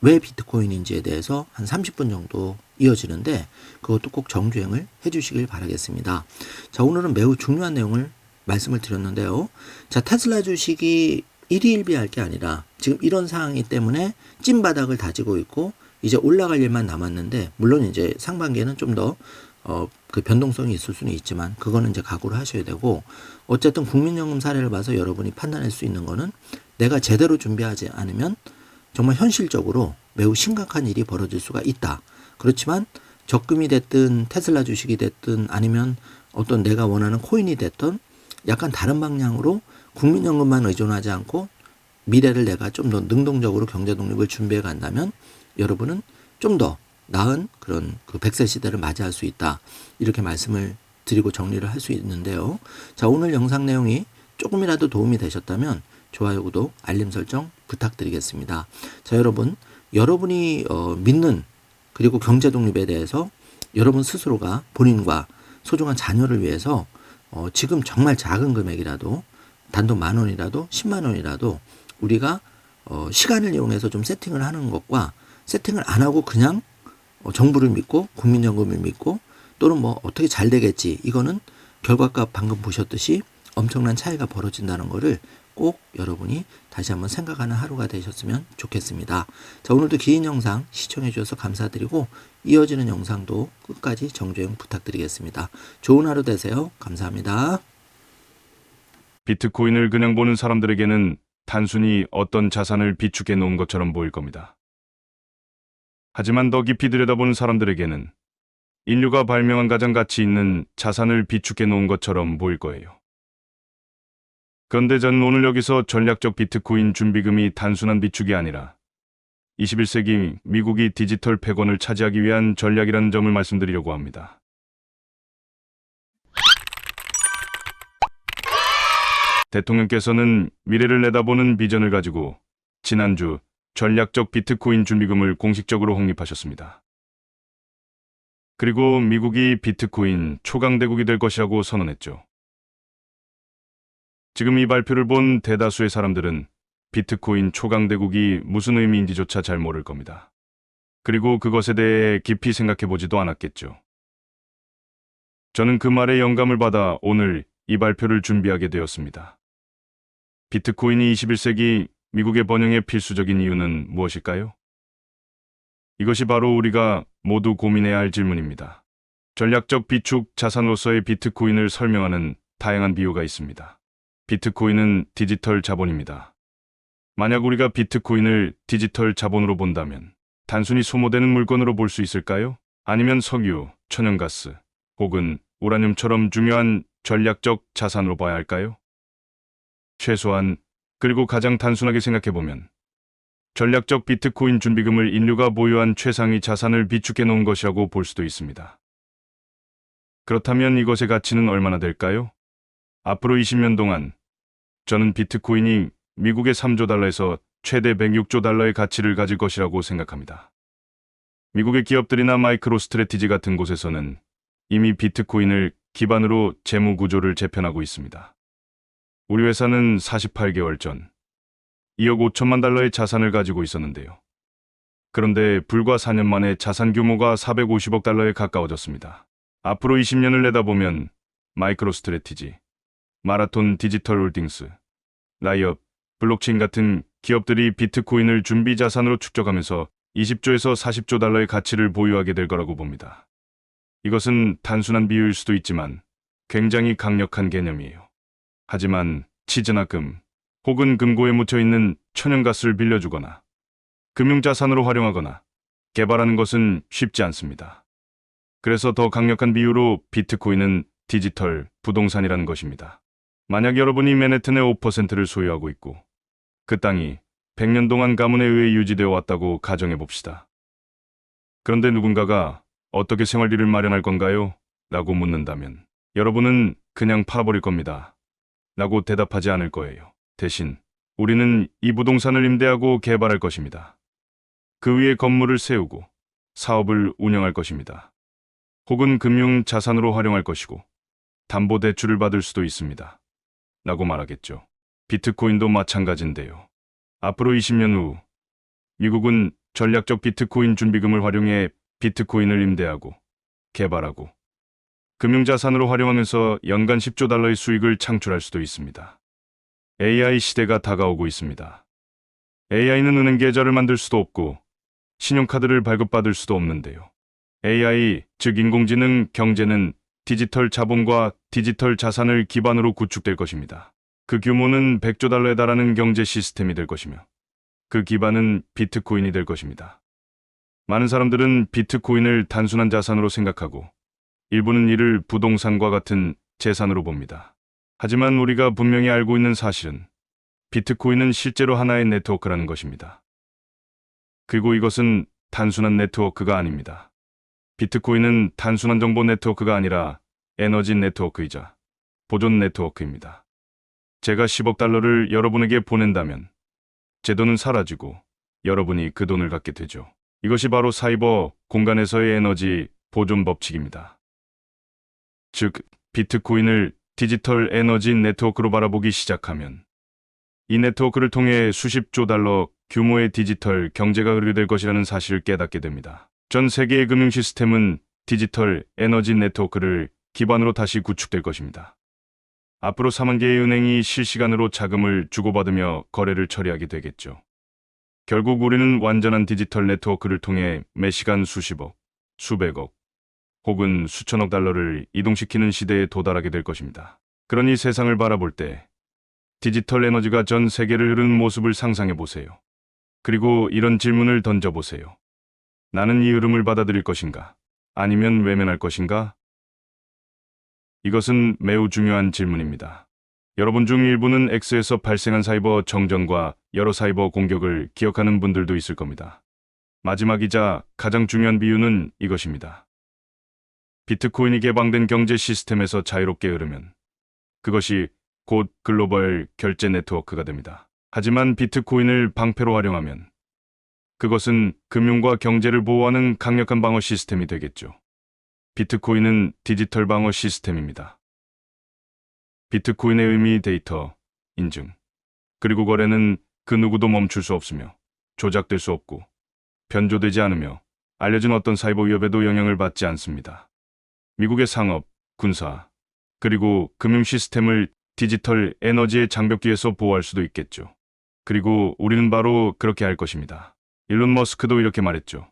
왜 비트코인인지에 대해서 한 30분 정도 이어지는데 그것도 꼭 정주행을 해주시길 바라겠습니다. 자, 오늘은 매우 중요한 내용을 말씀을 드렸는데요. 자, 테슬라 주식이 일희일비할 게 아니라 지금 이런 상황이기 때문에 찐바닥을 다지고 있고 이제 올라갈 일만 남았는데, 물론 이제 상반기에는 좀 더 그 변동성이 있을 수는 있지만 그거는 이제 각오를 하셔야 되고, 어쨌든 국민연금 사례를 봐서 여러분이 판단할 수 있는 거는 내가 제대로 준비하지 않으면 정말 현실적으로 매우 심각한 일이 벌어질 수가 있다. 그렇지만 적금이 됐든 테슬라 주식이 됐든 아니면 어떤 내가 원하는 코인이 됐든 약간 다른 방향으로 국민연금만 의존하지 않고 미래를 내가 좀 더 능동적으로 경제 독립을 준비해 간다면 여러분은 좀 더 나은 그런 그 100세 시대를 맞이할 수 있다. 이렇게 말씀을 드리고 정리를 할 수 있는데요. 자, 오늘 영상 내용이 조금이라도 도움이 되셨다면 좋아요, 구독, 알림 설정 부탁드리겠습니다. 자, 여러분이 믿는 그리고 경제 독립에 대해서 여러분 스스로가 본인과 소중한 자녀를 위해서 지금 정말 작은 금액이라도 단돈 10,000원이라도 10만 원이라도 우리가 시간을 이용해서 좀 세팅을 하는 것과 세팅을 안 하고 그냥 정부를 믿고 국민연금을 믿고 또는 뭐 어떻게 잘 되겠지, 이거는 결과값 방금 보셨듯이 엄청난 차이가 벌어진다는 거를 꼭 여러분이 다시 한번 생각하는 하루가 되셨으면 좋겠습니다. 자, 오늘도 긴 영상 시청해 주셔서 감사드리고 이어지는 영상도 끝까지 정주행 부탁드리겠습니다. 좋은 하루 되세요. 감사합니다. 비트코인을 그냥 보는 사람들에게는 단순히 어떤 자산을 비축해 놓은 것처럼 보일 겁니다. 하지만 더 깊이 들여다보는 사람들에게는 인류가 발명한 가장 가치 있는 자산을 비축해 놓은 것처럼 보일 거예요. 그런데 저는 오늘 여기서 전략적 비트코인 준비금이 단순한 비축이 아니라 21세기 미국이 디지털 패권을 차지하기 위한 전략이라는 점을 말씀드리려고 합니다. 대통령께서는 미래를 내다보는 비전을 가지고 지난주 전략적 비트코인 준비금을 공식적으로 확립하셨습니다. 그리고 미국이 비트코인 초강대국이 될 것이라고 선언했죠. 지금 이 발표를 본 대다수의 사람들은 비트코인 초강대국이 무슨 의미인지조차 잘 모를 겁니다. 그리고 그것에 대해 깊이 생각해 보지도 않았겠죠. 저는 그 말에 영감을 받아 오늘 이 발표를 준비하게 되었습니다. 비트코인이 21세기 미국의 번영에 필수적인 이유는 무엇일까요? 이것이 바로 우리가 모두 고민해야 할 질문입니다. 전략적 비축 자산으로서의 비트코인을 설명하는 다양한 비유가 있습니다. 비트코인은 디지털 자본입니다. 만약 우리가 비트코인을 디지털 자본으로 본다면 단순히 소모되는 물건으로 볼 수 있을까요? 아니면 석유, 천연가스, 혹은 우라늄처럼 중요한 전략적 자산으로 봐야 할까요? 최소한 그리고 가장 단순하게 생각해보면 전략적 비트코인 준비금을 인류가 보유한 최상위 자산을 비축해 놓은 것이라고 볼 수도 있습니다. 그렇다면 이것의 가치는 얼마나 될까요? 앞으로 20년 동안 저는 비트코인이 미국의 3조 달러에서 최대 106조 달러의 가치를 가질 것이라고 생각합니다. 미국의 기업들이나 마이크로 스트래티지 같은 곳에서는 이미 비트코인을 기반으로 재무 구조를 재편하고 있습니다. 우리 회사는 48개월 전 2억 5천만 달러의 자산을 가지고 있었는데요. 그런데 불과 4년 만에 자산 규모가 450억 달러에 가까워졌습니다. 앞으로 20년을 내다보면 마이크로 스트래티지, 마라톤 디지털 홀딩스, 라이엇, 블록체인 같은 기업들이 비트코인을 준비 자산으로 축적하면서 20조에서 40조 달러의 가치를 보유하게 될 거라고 봅니다. 이것은 단순한 비유일 수도 있지만 굉장히 강력한 개념이에요. 하지만 치즈나 금, 혹은 금고에 묻혀있는 천연가스를 빌려주거나 금융자산으로 활용하거나 개발하는 것은 쉽지 않습니다. 그래서 더 강력한 비유로 비트코인은 디지털 부동산이라는 것입니다. 만약 여러분이 맨해튼의 5%를 소유하고 있고 그 땅이 100년 동안 가문에 의해 유지되어 왔다고 가정해 봅시다. 그런데 누군가가 어떻게 생활비를 마련할 건가요? 라고 묻는다면 여러분은 그냥 팔아버릴 겁니다. 라고 대답하지 않을 거예요. 대신 우리는 이 부동산을 임대하고 개발할 것입니다. 그 위에 건물을 세우고 사업을 운영할 것입니다. 혹은 금융 자산으로 활용할 것이고 담보대출을 받을 수도 있습니다. 라고 말하겠죠. 비트코인도 마찬가지인데요. 앞으로 20년 후 미국은 전략적 비트코인 준비금을 활용해 비트코인을 임대하고 개발하고 금융자산으로 활용하면서 연간 10조 달러의 수익을 창출할 수도 있습니다. AI 시대가 다가오고 있습니다. AI는 은행 계좌를 만들 수도 없고 신용카드를 발급받을 수도 없는데요. AI, 즉 인공지능 경제는 디지털 자본과 디지털 자산을 기반으로 구축될 것입니다. 그 규모는 100조 달러에 달하는 경제 시스템이 될 것이며 그 기반은 비트코인이 될 것입니다. 많은 사람들은 비트코인을 단순한 자산으로 생각하고 일부는 이를 부동산과 같은 재산으로 봅니다. 하지만 우리가 분명히 알고 있는 사실은 비트코인은 실제로 하나의 네트워크라는 것입니다. 그리고 이것은 단순한 네트워크가 아닙니다. 비트코인은 단순한 정보 네트워크가 아니라 에너지 네트워크이자 보존 네트워크입니다. 제가 10억 달러를 여러분에게 보낸다면 제 돈은 사라지고 여러분이 그 돈을 갖게 되죠. 이것이 바로 사이버 공간에서의 에너지 보존 법칙입니다. 즉, 비트코인을 디지털 에너지 네트워크로 바라보기 시작하면 이 네트워크를 통해 수십조 달러 규모의 디지털 경제가 의뢰될 것이라는 사실을 깨닫게 됩니다. 전 세계의 금융 시스템은 디지털 에너지 네트워크를 기반으로 다시 구축될 것입니다. 앞으로 4만 개의 은행이 실시간으로 자금을 주고받으며 거래를 처리하게 되겠죠. 결국 우리는 완전한 디지털 네트워크를 통해 매시간 수십억, 수백억, 혹은 수천억 달러를 이동시키는 시대에 도달하게 될 것입니다. 그러니 세상을 바라볼 때 디지털 에너지가 전 세계를 흐르는 모습을 상상해 보세요. 그리고 이런 질문을 던져보세요. 나는 이 흐름을 받아들일 것인가? 아니면 외면할 것인가? 이것은 매우 중요한 질문입니다. 여러분 중 일부는 X에서 발생한 사이버 정전과 여러 사이버 공격을 기억하는 분들도 있을 겁니다. 마지막이자 가장 중요한 비유는 이것입니다. 비트코인이 개방된 경제 시스템에서 자유롭게 흐르면 그것이 곧 글로벌 결제 네트워크가 됩니다. 하지만 비트코인을 방패로 활용하면 그것은 금융과 경제를 보호하는 강력한 방어 시스템이 되겠죠. 비트코인은 디지털 방어 시스템입니다. 비트코인의 의미 데이터, 인증, 그리고 거래는 그 누구도 멈출 수 없으며 조작될 수 없고 변조되지 않으며 알려진 어떤 사이버 위협에도 영향을 받지 않습니다. 미국의 상업, 군사, 그리고 금융 시스템을 디지털 에너지의 장벽 뒤에서 보호할 수도 있겠죠. 그리고 우리는 바로 그렇게 할 것입니다. 일론 머스크도 이렇게 말했죠.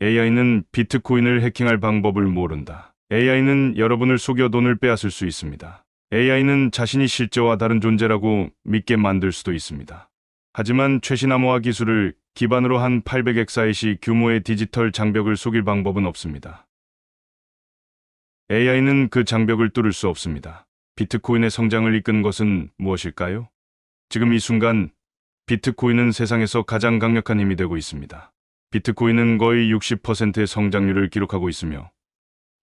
AI는 비트코인을 해킹할 방법을 모른다. AI는 여러분을 속여 돈을 빼앗을 수 있습니다. AI는 자신이 실제와 다른 존재라고 믿게 만들 수도 있습니다. 하지만 최신 암호화 기술을 기반으로 한 800엑사이시 규모의 디지털 장벽을 속일 방법은 없습니다. AI는 그 장벽을 뚫을 수 없습니다. 비트코인의 성장을 이끈 것은 무엇일까요? 지금 이 순간 비트코인은 세상에서 가장 강력한 힘이 되고 있습니다. 비트코인은 거의 60%의 성장률을 기록하고 있으며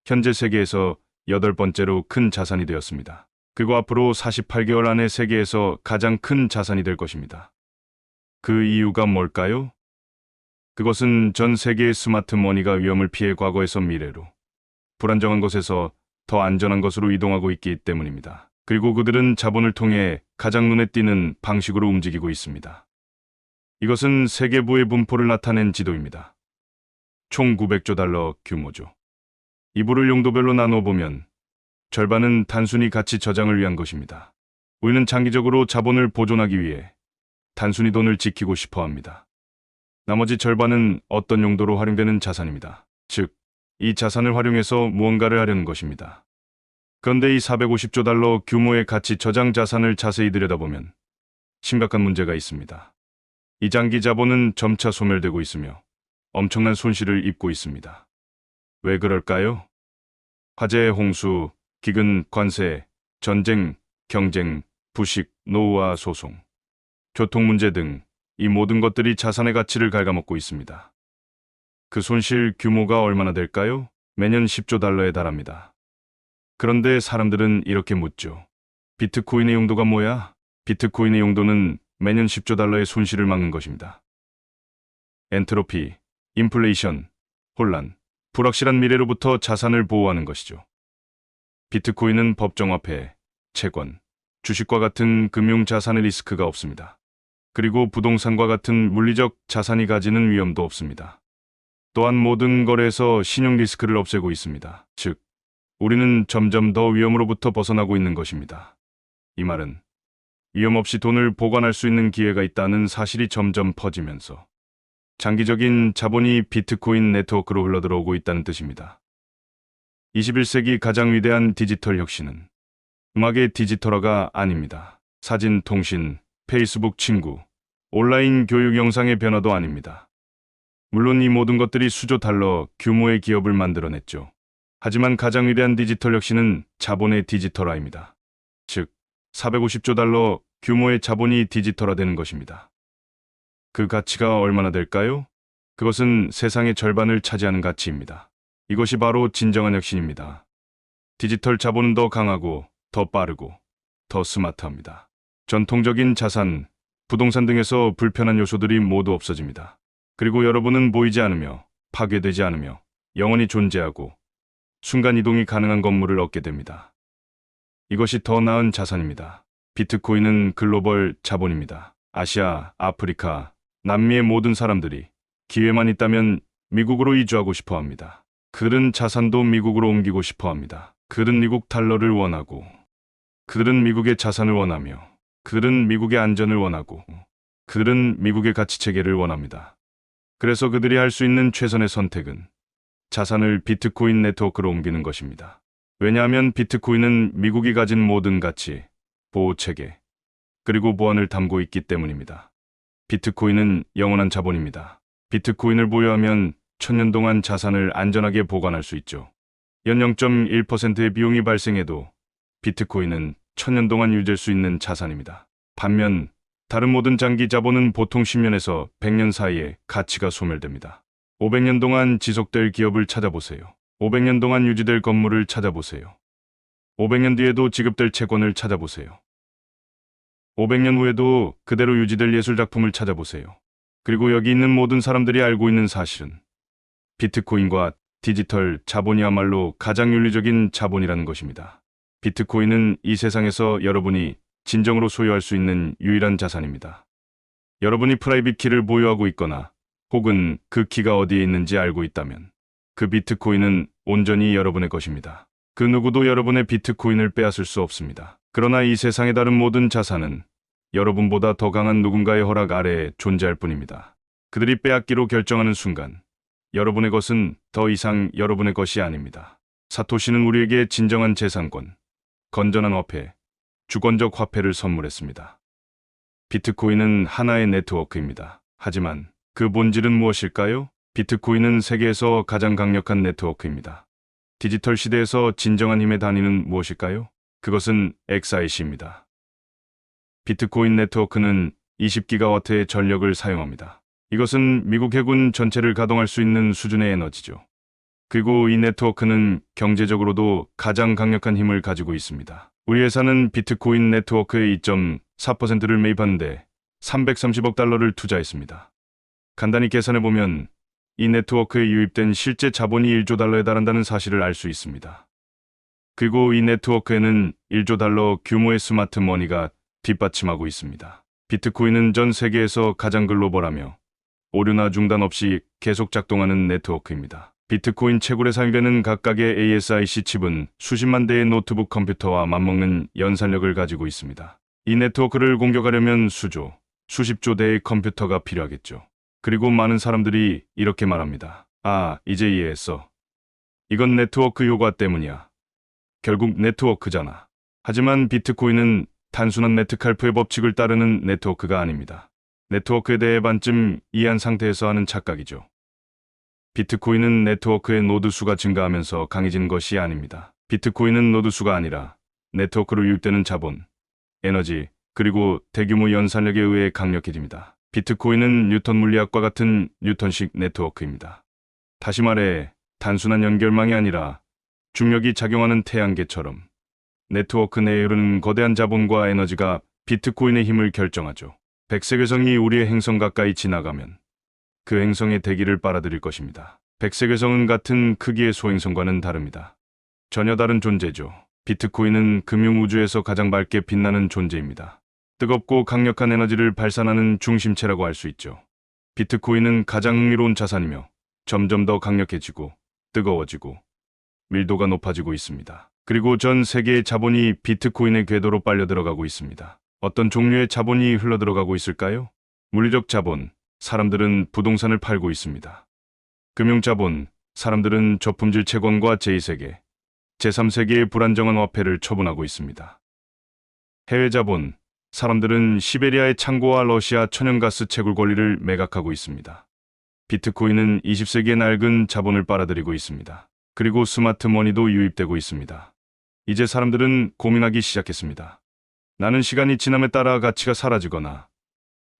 현재 세계에서 8번째로 큰 자산이 되었습니다. 그리고 앞으로 48개월 안에 세계에서 가장 큰 자산이 될 것입니다. 그 이유가 뭘까요? 그것은 전 세계의 스마트 머니가 위험을 피해 과거에서 미래로 불안정한 곳에서 더 안전한 것으로 이동하고 있기 때문입니다. 그리고 그들은 자본을 통해 가장 눈에 띄는 방식으로 움직이고 있습니다. 이것은 세계부의 분포를 나타낸 지도입니다. 총 900조 달러 규모죠. 이 부를 용도별로 나눠보면 절반은 단순히 가치 저장을 위한 것입니다. 우리는 장기적으로 자본을 보존하기 위해 단순히 돈을 지키고 싶어 합니다. 나머지 절반은 어떤 용도로 활용되는 자산입니다. 즉, 이 자산을 활용해서 무언가를 하려는 것입니다. 그런데 이 450조 달러 규모의 가치 저장 자산을 자세히 들여다보면 심각한 문제가 있습니다. 이 장기 자본은 점차 소멸되고 있으며 엄청난 손실을 입고 있습니다. 왜 그럴까요? 화재, 홍수, 기근, 관세, 전쟁, 경쟁, 부식, 노후화 소송, 교통 문제 등 이 모든 것들이 자산의 가치를 갉아먹고 있습니다. 그 손실 규모가 얼마나 될까요? 매년 10조 달러에 달합니다. 그런데 사람들은 이렇게 묻죠. 비트코인의 용도가 뭐야? 비트코인의 용도는 매년 10조 달러의 손실을 막는 것입니다. 엔트로피, 인플레이션, 혼란, 불확실한 미래로부터 자산을 보호하는 것이죠. 비트코인은 법정화폐, 채권, 주식과 같은 금융자산의 리스크가 없습니다. 그리고 부동산과 같은 물리적 자산이 가지는 위험도 없습니다. 또한 모든 거래에서 신용 리스크를 없애고 있습니다. 즉, 우리는 점점 더 위험으로부터 벗어나고 있는 것입니다. 이 말은 위험 없이 돈을 보관할 수 있는 기회가 있다는 사실이 점점 퍼지면서 장기적인 자본이 비트코인 네트워크로 흘러들어오고 있다는 뜻입니다. 21세기 가장 위대한 디지털 혁신은 음악의 디지털화가 아닙니다. 사진, 통신, 페이스북 친구, 온라인 교육 영상의 변화도 아닙니다. 물론 이 모든 것들이 수조 달러 규모의 기업을 만들어냈죠. 하지만 가장 위대한 디지털 혁신은 자본의 디지털화입니다. 즉, 450조 달러 규모의 자본이 디지털화되는 것입니다. 그 가치가 얼마나 될까요? 그것은 세상의 절반을 차지하는 가치입니다. 이것이 바로 진정한 혁신입니다. 디지털 자본은 더 강하고, 더 빠르고, 더 스마트합니다. 전통적인 자산, 부동산 등에서 불편한 요소들이 모두 없어집니다. 그리고 여러분은 보이지 않으며, 파괴되지 않으며, 영원히 존재하고, 순간이동이 가능한 건물을 얻게 됩니다. 이것이 더 나은 자산입니다. 비트코인은 글로벌 자본입니다. 아시아, 아프리카, 남미의 모든 사람들이 기회만 있다면 미국으로 이주하고 싶어 합니다. 그들은 자산도 미국으로 옮기고 싶어 합니다. 그들은 미국 달러를 원하고, 그들은 미국의 자산을 원하며, 그들은 미국의 안전을 원하고, 그들은 미국의 가치체계를 원합니다. 그래서 그들이 할 수 있는 최선의 선택은 자산을 비트코인 네트워크로 옮기는 것입니다. 왜냐하면 비트코인은 미국이 가진 모든 가치, 보호체계, 그리고 보안을 담고 있기 때문입니다. 비트코인은 영원한 자본입니다. 비트코인을 보유하면 1000년 동안 자산을 안전하게 보관할 수 있죠. 연 0.1%의 비용이 발생해도 비트코인은 1000년 동안 유지될 수 있는 자산입니다. 반면 다른 모든 장기 자본은 보통 10년에서 100년 사이에 가치가 소멸됩니다. 500년 동안 지속될 기업을 찾아보세요. 500년 동안 유지될 건물을 찾아보세요. 500년 뒤에도 지급될 채권을 찾아보세요. 500년 후에도 그대로 유지될 예술작품을 찾아보세요. 그리고 여기 있는 모든 사람들이 알고 있는 사실은 비트코인과 디지털 자본이야말로 가장 윤리적인 자본이라는 것입니다. 비트코인은 이 세상에서 여러분이 진정으로 소유할 수 있는 유일한 자산입니다. 여러분이 프라이빗 키를 보유하고 있거나 혹은 그 키가 어디에 있는지 알고 있다면 그 비트코인은 온전히 여러분의 것입니다. 그 누구도 여러분의 비트코인을 빼앗을 수 없습니다. 그러나 이 세상의 다른 모든 자산은 여러분보다 더 강한 누군가의 허락 아래에 존재할 뿐입니다. 그들이 빼앗기로 결정하는 순간 여러분의 것은 더 이상 여러분의 것이 아닙니다. 사토시는 우리에게 진정한 재산권, 건전한 화폐, 주권적 화폐를 선물했습니다. 비트코인은 하나의 네트워크입니다. 하지만 그 본질은 무엇일까요? 비트코인은 세계에서 가장 강력한 네트워크입니다. 디지털 시대에서 진정한 힘의 단위는 무엇일까요? 그것은 XIC입니다. 비트코인 네트워크는 20기가와트의 전력을 사용합니다. 이것은 미국 해군 전체를 가동할 수 있는 수준의 에너지죠. 그리고 이 네트워크는 경제적으로도 가장 강력한 힘을 가지고 있습니다. 우리 회사는 비트코인 네트워크의 2.4%를 매입하는데 330억 달러를 투자했습니다. 간단히 계산해보면 이 네트워크에 유입된 실제 자본이 1조 달러에 달한다는 사실을 알 수 있습니다. 그리고 이 네트워크에는 1조 달러 규모의 스마트 머니가 뒷받침하고 있습니다. 비트코인은 전 세계에서 가장 글로벌하며 오류나 중단 없이 계속 작동하는 네트워크입니다. 비트코인 채굴에 사용되는 각각의 ASIC 칩은 수십만 대의 노트북 컴퓨터와 맞먹는 연산력을 가지고 있습니다. 이 네트워크를 공격하려면 수조, 수십조 대의 컴퓨터가 필요하겠죠. 그리고 많은 사람들이 이렇게 말합니다. 아, 이제 이해했어. 이건 네트워크 효과 때문이야. 결국 네트워크잖아. 하지만 비트코인은 단순한 메트칼프의 법칙을 따르는 네트워크가 아닙니다. 네트워크에 대해 반쯤 이해한 상태에서 하는 착각이죠. 비트코인은 네트워크의 노드 수가 증가하면서 강해진 것이 아닙니다. 비트코인은 노드 수가 아니라 네트워크로 유입되는 자본, 에너지, 그리고 대규모 연산력에 의해 강력해집니다. 비트코인은 뉴턴 물리학과 같은 뉴턴식 네트워크입니다. 다시 말해 단순한 연결망이 아니라 중력이 작용하는 태양계처럼 네트워크 내에 흐르는 거대한 자본과 에너지가 비트코인의 힘을 결정하죠. 백색외성이 우리의 행성 가까이 지나가면 그 행성의 대기를 빨아들일 것입니다. 백색외성은 같은 크기의 소행성과는 다릅니다. 전혀 다른 존재죠. 비트코인은 금융우주에서 가장 밝게 빛나는 존재입니다. 뜨겁고 강력한 에너지를 발산하는 중심체라고 할 수 있죠. 비트코인은 가장 흥미로운 자산이며 점점 더 강력해지고 뜨거워지고 밀도가 높아지고 있습니다. 그리고 전 세계의 자본이 비트코인의 궤도로 빨려 들어가고 있습니다. 어떤 종류의 자본이 흘러들어가고 있을까요? 물리적 자본, 사람들은 부동산을 팔고 있습니다. 금융자본, 사람들은 저품질 채권과 제2세계, 제3세계의 불안정한 화폐를 처분하고 있습니다. 해외 자본, 사람들은 시베리아의 창고와 러시아 천연가스 채굴 권리를 매각하고 있습니다. 비트코인은 20세기의 낡은 자본을 빨아들이고 있습니다. 그리고 스마트 머니도 유입되고 있습니다. 이제 사람들은 고민하기 시작했습니다. 나는 시간이 지남에 따라 가치가 사라지거나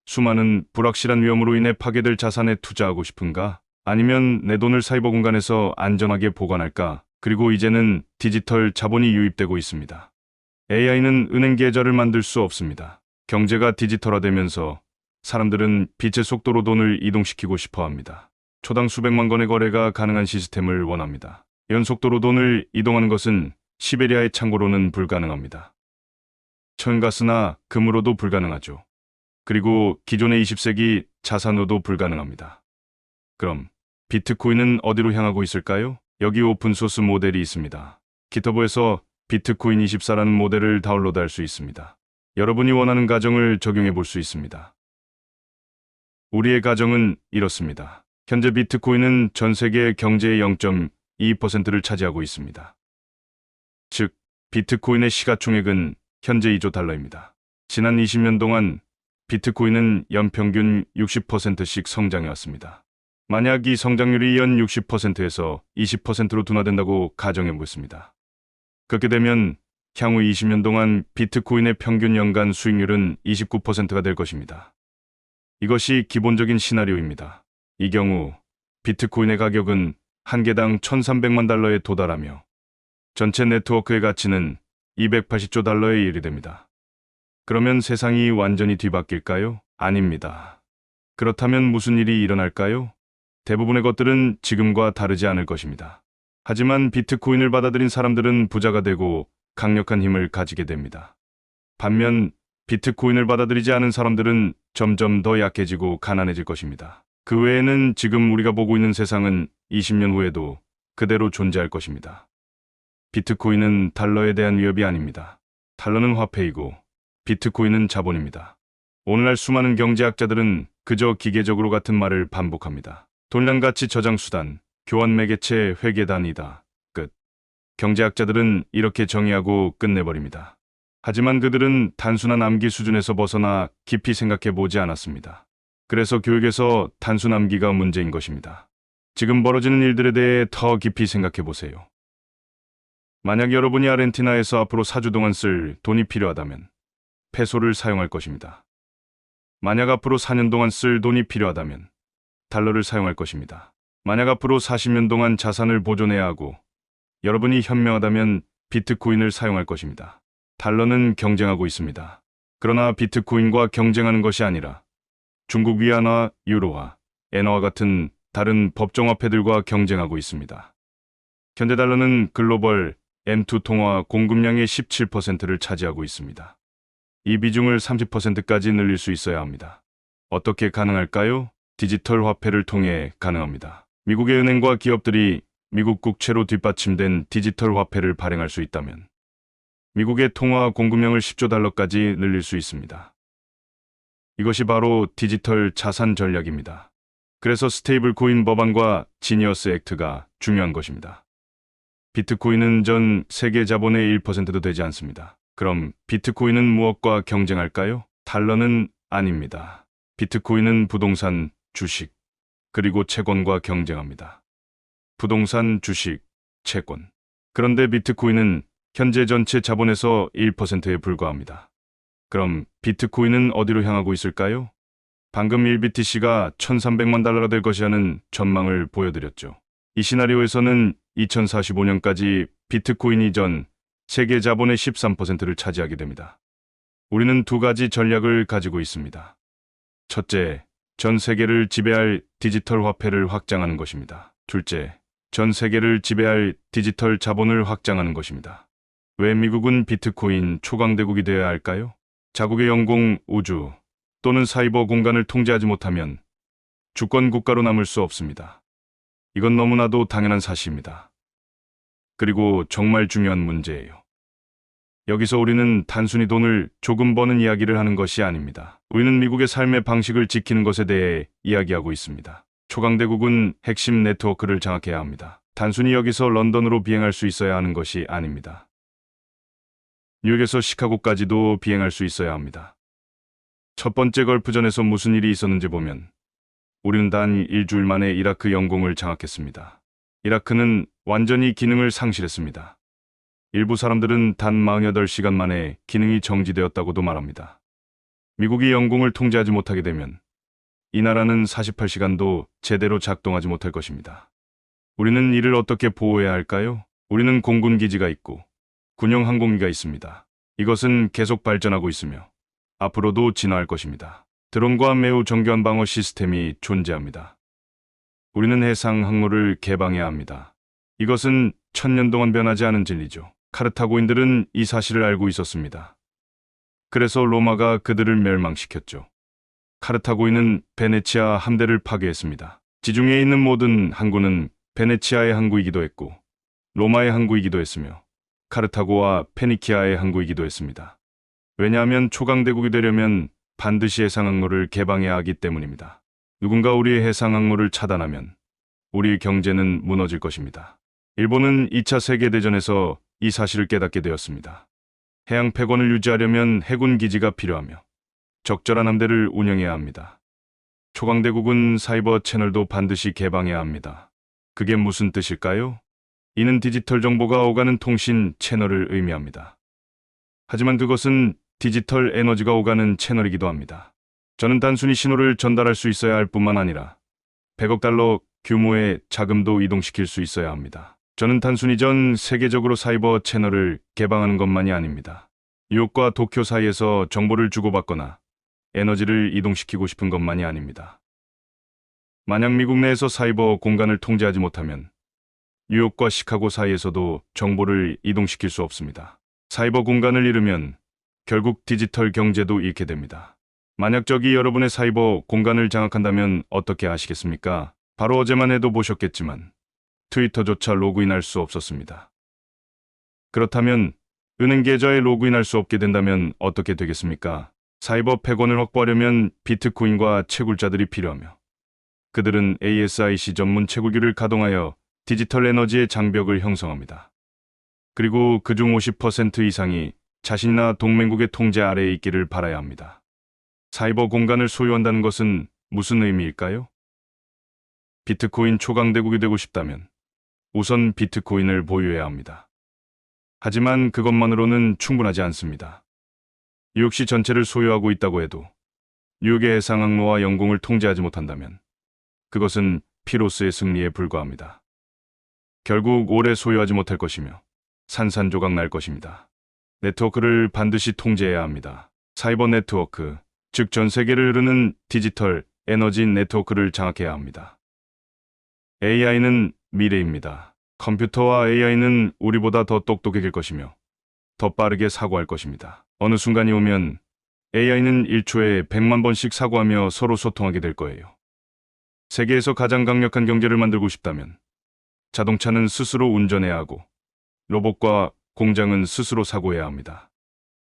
수많은 불확실한 위험으로 인해 파괴될 자산에 투자하고 싶은가? 아니면 내 돈을 사이버 공간에서 안전하게 보관할까? 그리고 이제는 디지털 자본이 유입되고 있습니다. AI는 은행 계좌를 만들 수 없습니다. 경제가 디지털화되면서 사람들은 빛의 속도로 돈을 이동시키고 싶어 합니다. 초당 수백만 건의 거래가 가능한 시스템을 원합니다. 연속도로 돈을 이동하는 것은 시베리아의 창고로는 불가능합니다. 천연가스나 금으로도 불가능하죠. 그리고 기존의 20세기 자산으로도 불가능합니다. 그럼 비트코인은 어디로 향하고 있을까요? 여기 오픈소스 모델이 있습니다. 기터브에서 비트코인 24라는 모델을 다운로드할 수 있습니다. 여러분이 원하는 가정을 적용해 볼 수 있습니다. 우리의 가정은 이렇습니다. 현재 비트코인은 전 세계 경제의 0.2%를 차지하고 있습니다. 즉, 비트코인의 시가총액은 현재 2조 달러입니다. 지난 20년 동안 비트코인은 연평균 60%씩 성장해왔습니다. 만약 이 성장률이 연 60%에서 20%로 둔화된다고 가정해 보겠습니다. 그렇게 되면 향후 20년 동안 비트코인의 평균 연간 수익률은 29%가 될 것입니다. 이것이 기본적인 시나리오입니다. 이 경우 비트코인의 가격은 한 개당 1,300만 달러에 도달하며 전체 네트워크의 가치는 280조 달러에 이르됩니다. 그러면 세상이 완전히 뒤바뀔까요? 아닙니다. 그렇다면 무슨 일이 일어날까요? 대부분의 것들은 지금과 다르지 않을 것입니다. 하지만 비트코인을 받아들인 사람들은 부자가 되고 강력한 힘을 가지게 됩니다. 반면 비트코인을 받아들이지 않은 사람들은 점점 더 약해지고 가난해질 것입니다. 그 외에는 지금 우리가 보고 있는 세상은 20년 후에도 그대로 존재할 것입니다. 비트코인은 달러에 대한 위협이 아닙니다. 달러는 화폐이고 비트코인은 자본입니다. 오늘날 수많은 경제학자들은 그저 기계적으로 같은 말을 반복합니다. 돈량 가치 저장 수단, 교환 매개체 회계단이다. 끝. 경제학자들은 이렇게 정의하고 끝내버립니다. 하지만 그들은 단순한 암기 수준에서 벗어나 깊이 생각해 보지 않았습니다. 그래서 교육에서 단순 암기가 문제인 것입니다. 지금 벌어지는 일들에 대해 더 깊이 생각해 보세요. 만약 여러분이 아르헨티나에서 앞으로 4주 동안 쓸 돈이 필요하다면 페소를 사용할 것입니다. 만약 앞으로 4년 동안 쓸 돈이 필요하다면 달러를 사용할 것입니다. 만약 앞으로 40년 동안 자산을 보존해야 하고 여러분이 현명하다면 비트코인을 사용할 것입니다. 달러는 경쟁하고 있습니다. 그러나 비트코인과 경쟁하는 것이 아니라 중국 위안화, 유로화, 엔화와 같은 다른 법정화폐들과 경쟁하고 있습니다. 현재 달러는 글로벌 M2 통화 공급량의 17%를 차지하고 있습니다. 이 비중을 30%까지 늘릴 수 있어야 합니다. 어떻게 가능할까요? 디지털 화폐를 통해 가능합니다. 미국의 은행과 기업들이 미국 국채로 뒷받침된 디지털 화폐를 발행할 수 있다면 미국의 통화 공급량을 10조 달러까지 늘릴 수 있습니다. 이것이 바로 디지털 자산 전략입니다. 그래서 스테이블 코인 법안과 지니어스 액트가 중요한 것입니다. 비트코인은 전 세계 자본의 1%도 되지 않습니다. 그럼 비트코인은 무엇과 경쟁할까요? 달러는 아닙니다. 비트코인은 부동산, 주식, 그리고 채권과 경쟁합니다. 부동산, 주식, 채권. 그런데 비트코인은 현재 전체 자본에서 1%에 불과합니다. 그럼 비트코인은 어디로 향하고 있을까요? 방금 1BTC가 1,300만 달러가 될 것이라는 전망을 보여드렸죠. 이 시나리오에서는 2045년까지 비트코인이 전 세계 자본의 13%를 차지하게 됩니다. 우리는 두 가지 전략을 가지고 있습니다. 첫째, 전 세계를 지배할 디지털 화폐를 확장하는 것입니다. 둘째, 전 세계를 지배할 디지털 자본을 확장하는 것입니다. 왜 미국은 비트코인 초강대국이 되어야 할까요? 자국의 영공, 우주 또는 사이버 공간을 통제하지 못하면 주권 국가로 남을 수 없습니다. 이건 너무나도 당연한 사실입니다. 그리고 정말 중요한 문제예요. 여기서 우리는 단순히 돈을 조금 버는 이야기를 하는 것이 아닙니다. 우리는 미국의 삶의 방식을 지키는 것에 대해 이야기하고 있습니다. 초강대국은 핵심 네트워크를 장악해야 합니다. 단순히 여기서 런던으로 비행할 수 있어야 하는 것이 아닙니다. 뉴욕에서 시카고까지도 비행할 수 있어야 합니다. 첫 번째 걸프전에서 무슨 일이 있었는지 보면 우리는 단 일주일 만에 이라크 영공을 장악했습니다. 이라크는 완전히 기능을 상실했습니다. 일부 사람들은 단 48시간 만에 기능이 정지되었다고도 말합니다. 미국이 영공을 통제하지 못하게 되면 이 나라는 48시간도 제대로 작동하지 못할 것입니다. 우리는 이를 어떻게 보호해야 할까요? 우리는 공군 기지가 있고 군용 항공기가 있습니다. 이것은 계속 발전하고 있으며 앞으로도 진화할 것입니다. 드론과 매우 정교한 방어 시스템이 존재합니다. 우리는 해상 항로를 개방해야 합니다. 이것은 1000년 동안 변하지 않은 진리죠. 카르타고인들은 이 사실을 알고 있었습니다. 그래서 로마가 그들을 멸망시켰죠. 카르타고인은 베네치아 함대를 파괴했습니다. 지중해에 있는 모든 항구는 베네치아의 항구이기도 했고 로마의 항구이기도 했으며 카르타고와 페니키아의 항구이기도 했습니다. 왜냐하면 초강대국이 되려면 반드시 해상항로를 개방해야 하기 때문입니다. 누군가 우리의 해상항로를 차단하면 우리의 경제는 무너질 것입니다. 일본은 2차 세계대전에서 이 사실을 깨닫게 되었습니다. 해양 패권을 유지하려면 해군 기지가 필요하며 적절한 함대를 운영해야 합니다. 초강대국은 사이버 채널도 반드시 개방해야 합니다. 그게 무슨 뜻일까요? 이는 디지털 정보가 오가는 통신 채널을 의미합니다. 하지만 그것은 디지털 에너지가 오가는 채널이기도 합니다. 저는 단순히 신호를 전달할 수 있어야 할 뿐만 아니라 100억 달러 규모의 자금도 이동시킬 수 있어야 합니다. 저는 단순히 전 세계적으로 사이버 채널을 개방하는 것만이 아닙니다. 뉴욕과 도쿄 사이에서 정보를 주고받거나 에너지를 이동시키고 싶은 것만이 아닙니다. 만약 미국 내에서 사이버 공간을 통제하지 못하면 뉴욕과 시카고 사이에서도 정보를 이동시킬 수 없습니다. 사이버 공간을 잃으면 결국 디지털 경제도 잃게 됩니다. 만약 적이 여러분의 사이버 공간을 장악한다면 어떻게 하시겠습니까? 바로 어제만 해도 보셨겠지만 트위터조차 로그인할 수 없었습니다. 그렇다면 은행 계좌에 로그인할 수 없게 된다면 어떻게 되겠습니까? 사이버 패권을 확보하려면 비트코인과 채굴자들이 필요하며 그들은 ASIC 전문 채굴기를 가동하여 디지털 에너지의 장벽을 형성합니다. 그리고 그중 50% 이상이 자신이나 동맹국의 통제 아래에 있기를 바라야 합니다. 사이버 공간을 소유한다는 것은 무슨 의미일까요? 비트코인 초강대국이 되고 싶다면 우선 비트코인을 보유해야 합니다. 하지만 그것만으로는 충분하지 않습니다. 뉴욕시 전체를 소유하고 있다고 해도 뉴욕의 해상항로와 영공을 통제하지 못한다면 그것은 피로스의 승리에 불과합니다. 결국 오래 소유하지 못할 것이며 산산조각 날 것입니다. 네트워크를 반드시 통제해야 합니다. 사이버 네트워크, 즉 전 세계를 흐르는 디지털 에너지 네트워크를 장악해야 합니다. AI는 미래입니다. 컴퓨터와 AI는 우리보다 더 똑똑해질 것이며 더 빠르게 사고할 것입니다. 어느 순간이 오면 AI는 1초에 100만 번씩 사고하며 서로 소통하게 될 거예요. 세계에서 가장 강력한 경제를 만들고 싶다면 자동차는 스스로 운전해야 하고 로봇과 공장은 스스로 사고해야 합니다.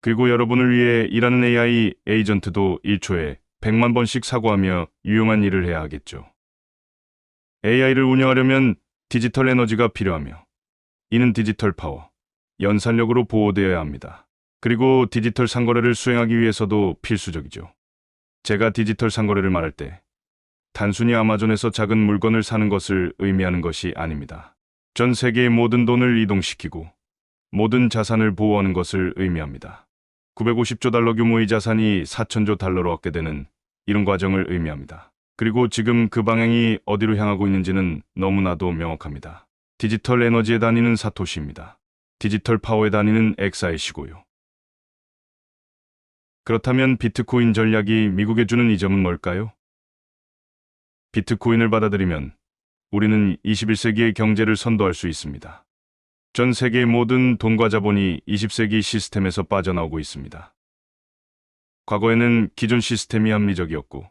그리고 여러분을 위해 일하는 AI 에이전트도 1초에 100만 번씩 사고하며 유용한 일을 해야 하겠죠. AI를 운영하려면 디지털 에너지가 필요하며 이는 디지털 파워, 연산력으로 보호되어야 합니다. 그리고 디지털 상거래를 수행하기 위해서도 필수적이죠. 제가 디지털 상거래를 말할 때 단순히 아마존에서 작은 물건을 사는 것을 의미하는 것이 아닙니다. 전 세계의 모든 돈을 이동시키고 모든 자산을 보호하는 것을 의미합니다. 950조 달러 규모의 자산이 4천조 달러로 얻게 되는 이런 과정을 의미합니다. 그리고 지금 그 방향이 어디로 향하고 있는지는 너무나도 명확합니다. 디지털 에너지에 다니는 사토시입니다. 디지털 파워에 다니는 엑사이시고요. 그렇다면 비트코인 전략이 미국에 주는 이점은 뭘까요? 비트코인을 받아들이면 우리는 21세기의 경제를 선도할 수 있습니다. 전 세계의 모든 돈과 자본이 20세기 시스템에서 빠져나오고 있습니다. 과거에는 기존 시스템이 합리적이었고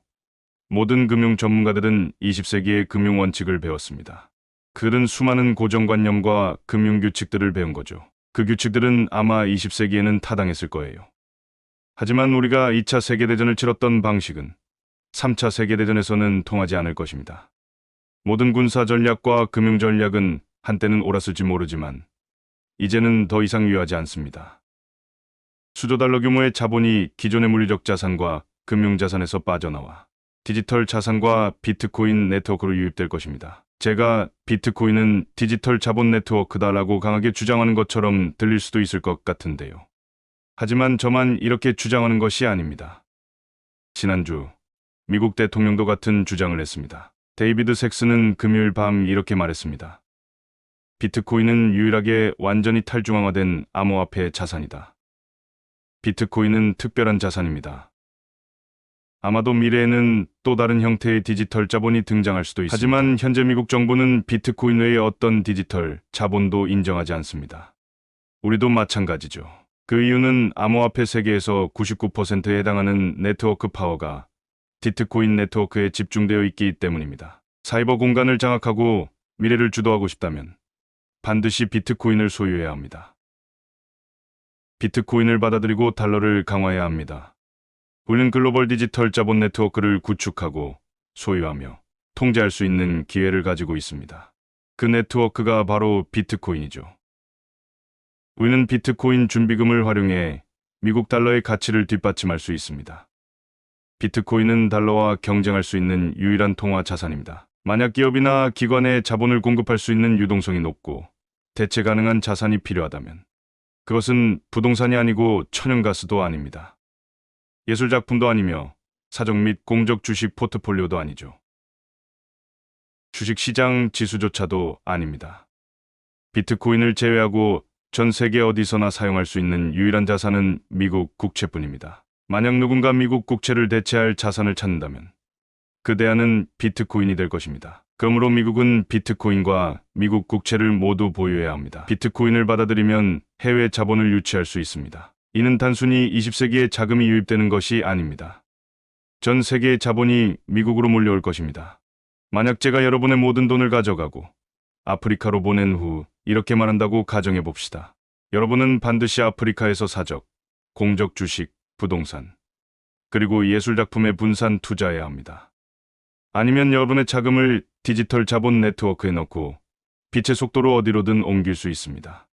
모든 금융 전문가들은 20세기의 금융 원칙을 배웠습니다. 그들은 수많은 고정관념과 금융 규칙들을 배운 거죠. 그 규칙들은 아마 20세기에는 타당했을 거예요. 하지만 우리가 2차 세계대전을 치렀던 방식은 3차 세계대전에서는 통하지 않을 것입니다. 모든 군사 전략과 금융 전략은 한때는 옳았을지 모르지만 이제는 더 이상 유효하지 않습니다. 수조 달러 규모의 자본이 기존의 물리적 자산과 금융 자산에서 빠져나와 디지털 자산과 비트코인 네트워크로 유입될 것입니다. 제가 비트코인은 디지털 자본 네트워크다라고 강하게 주장하는 것처럼 들릴 수도 있을 것 같은데요. 하지만 저만 이렇게 주장하는 것이 아닙니다. 지난주 미국 대통령도 같은 주장을 했습니다. 데이비드 섹스는 금요일 밤 이렇게 말했습니다. 비트코인은 유일하게 완전히 탈중앙화된 암호화폐 자산이다. 비트코인은 특별한 자산입니다. 아마도 미래에는 또 다른 형태의 디지털 자본이 등장할 수도 있습니다. 하지만 현재 미국 정부는 비트코인 외의 어떤 디지털 자본도 인정하지 않습니다. 우리도 마찬가지죠. 그 이유는 암호화폐 세계에서 99%에 해당하는 네트워크 파워가 비트코인 네트워크에 집중되어 있기 때문입니다. 사이버 공간을 장악하고 미래를 주도하고 싶다면 반드시 비트코인을 소유해야 합니다. 비트코인을 받아들이고 달러를 강화해야 합니다. 우리는 글로벌 디지털 자본 네트워크를 구축하고 소유하며 통제할 수 있는 기회를 가지고 있습니다. 그 네트워크가 바로 비트코인이죠. 우리는 비트코인 준비금을 활용해 미국 달러의 가치를 뒷받침할 수 있습니다. 비트코인은 달러와 경쟁할 수 있는 유일한 통화 자산입니다. 만약 기업이나 기관에 자본을 공급할 수 있는 유동성이 높고 대체 가능한 자산이 필요하다면 그것은 부동산이 아니고 천연가스도 아닙니다. 예술작품도 아니며 사적 및 공적 주식 포트폴리오도 아니죠. 주식시장 지수조차도 아닙니다. 비트코인을 제외하고 전 세계 어디서나 사용할 수 있는 유일한 자산은 미국 국채뿐입니다. 만약 누군가 미국 국채를 대체할 자산을 찾는다면 그 대안은 비트코인이 될 것입니다. 그러므로 미국은 비트코인과 미국 국채를 모두 보유해야 합니다. 비트코인을 받아들이면 해외 자본을 유치할 수 있습니다. 이는 단순히 20세기에 자금이 유입되는 것이 아닙니다. 전 세계의 자본이 미국으로 몰려올 것입니다. 만약 제가 여러분의 모든 돈을 가져가고 아프리카로 보낸 후 이렇게 말한다고 가정해 봅시다. 여러분은 반드시 아프리카에서 사적, 공적 주식, 부동산, 그리고 예술작품에 분산 투자해야 합니다. 아니면 여러분의 자금을 디지털 자본 네트워크에 넣고 빛의 속도로 어디로든 옮길 수 있습니다.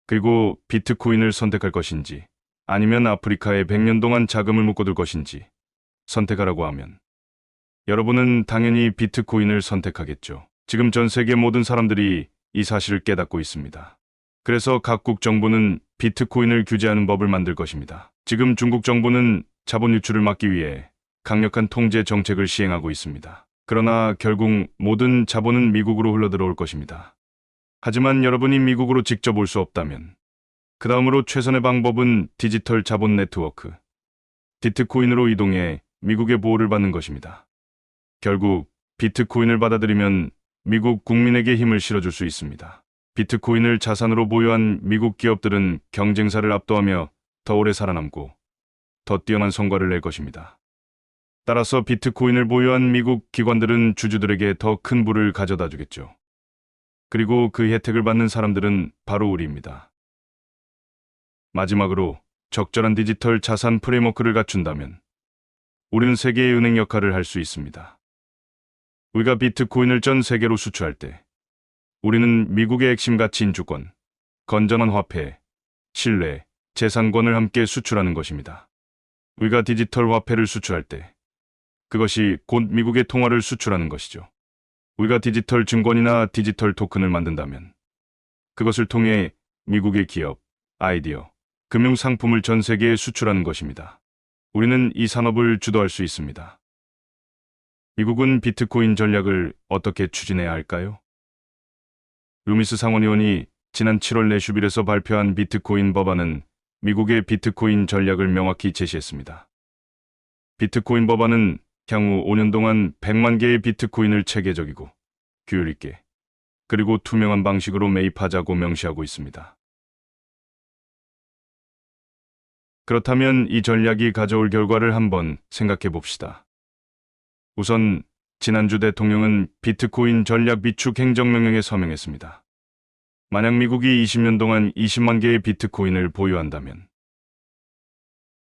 그리고 비트코인을 선택할 것인지 아니면 아프리카에 100년 동안 자금을 묶어둘 것인지 선택하라고 하면 여러분은 당연히 비트코인을 선택하겠죠. 지금 전 세계 모든 사람들이 이 사실을 깨닫고 있습니다. 그래서 각국 정부는 비트코인을 규제하는 법을 만들 것입니다. 지금 중국 정부는 자본 유출을 막기 위해 강력한 통제 정책을 시행하고 있습니다. 그러나 결국 모든 자본은 미국으로 흘러들어올 것입니다. 하지만 여러분이 미국으로 직접 올 수 없다면 그 다음으로 최선의 방법은 디지털 자본 네트워크, 비트코인으로 이동해 미국의 보호를 받는 것입니다. 결국 비트코인을 받아들이면 미국 국민에게 힘을 실어줄 수 있습니다. 비트코인을 자산으로 보유한 미국 기업들은 경쟁사를 압도하며 더 오래 살아남고 더 뛰어난 성과를 낼 것입니다. 따라서 비트코인을 보유한 미국 기관들은 주주들에게 더 큰 부를 가져다 주겠죠. 그리고 그 혜택을 받는 사람들은 바로 우리입니다. 마지막으로 적절한 디지털 자산 프레임워크를 갖춘다면 우리는 세계의 은행 역할을 할 수 있습니다. 우리가 비트코인을 전 세계로 수출할 때 우리는 미국의 핵심 가치인 주권, 건전한 화폐, 신뢰, 재산권을 함께 수출하는 것입니다. 우리가 디지털 화폐를 수출할 때 그것이 곧 미국의 통화를 수출하는 것이죠. 우리가 디지털 증권이나 디지털 토큰을 만든다면 그것을 통해 미국의 기업, 아이디어, 금융 상품을 전 세계에 수출하는 것입니다. 우리는 이 산업을 주도할 수 있습니다. 미국은 비트코인 전략을 어떻게 추진해야 할까요? 루미스 상원의원이 지난 7월 내슈빌에서 발표한 비트코인 법안은 미국의 비트코인 전략을 명확히 제시했습니다. 비트코인 법안은 향후 5년 동안 100만 개의 비트코인을 체계적이고 규율 있게 그리고 투명한 방식으로 매입하자고 명시하고 있습니다. 그렇다면 이 전략이 가져올 결과를 한번 생각해 봅시다. 우선 지난주 대통령은 비트코인 전략 비축 행정명령에 서명했습니다. 만약 미국이 20년 동안 20만 개의 비트코인을 보유한다면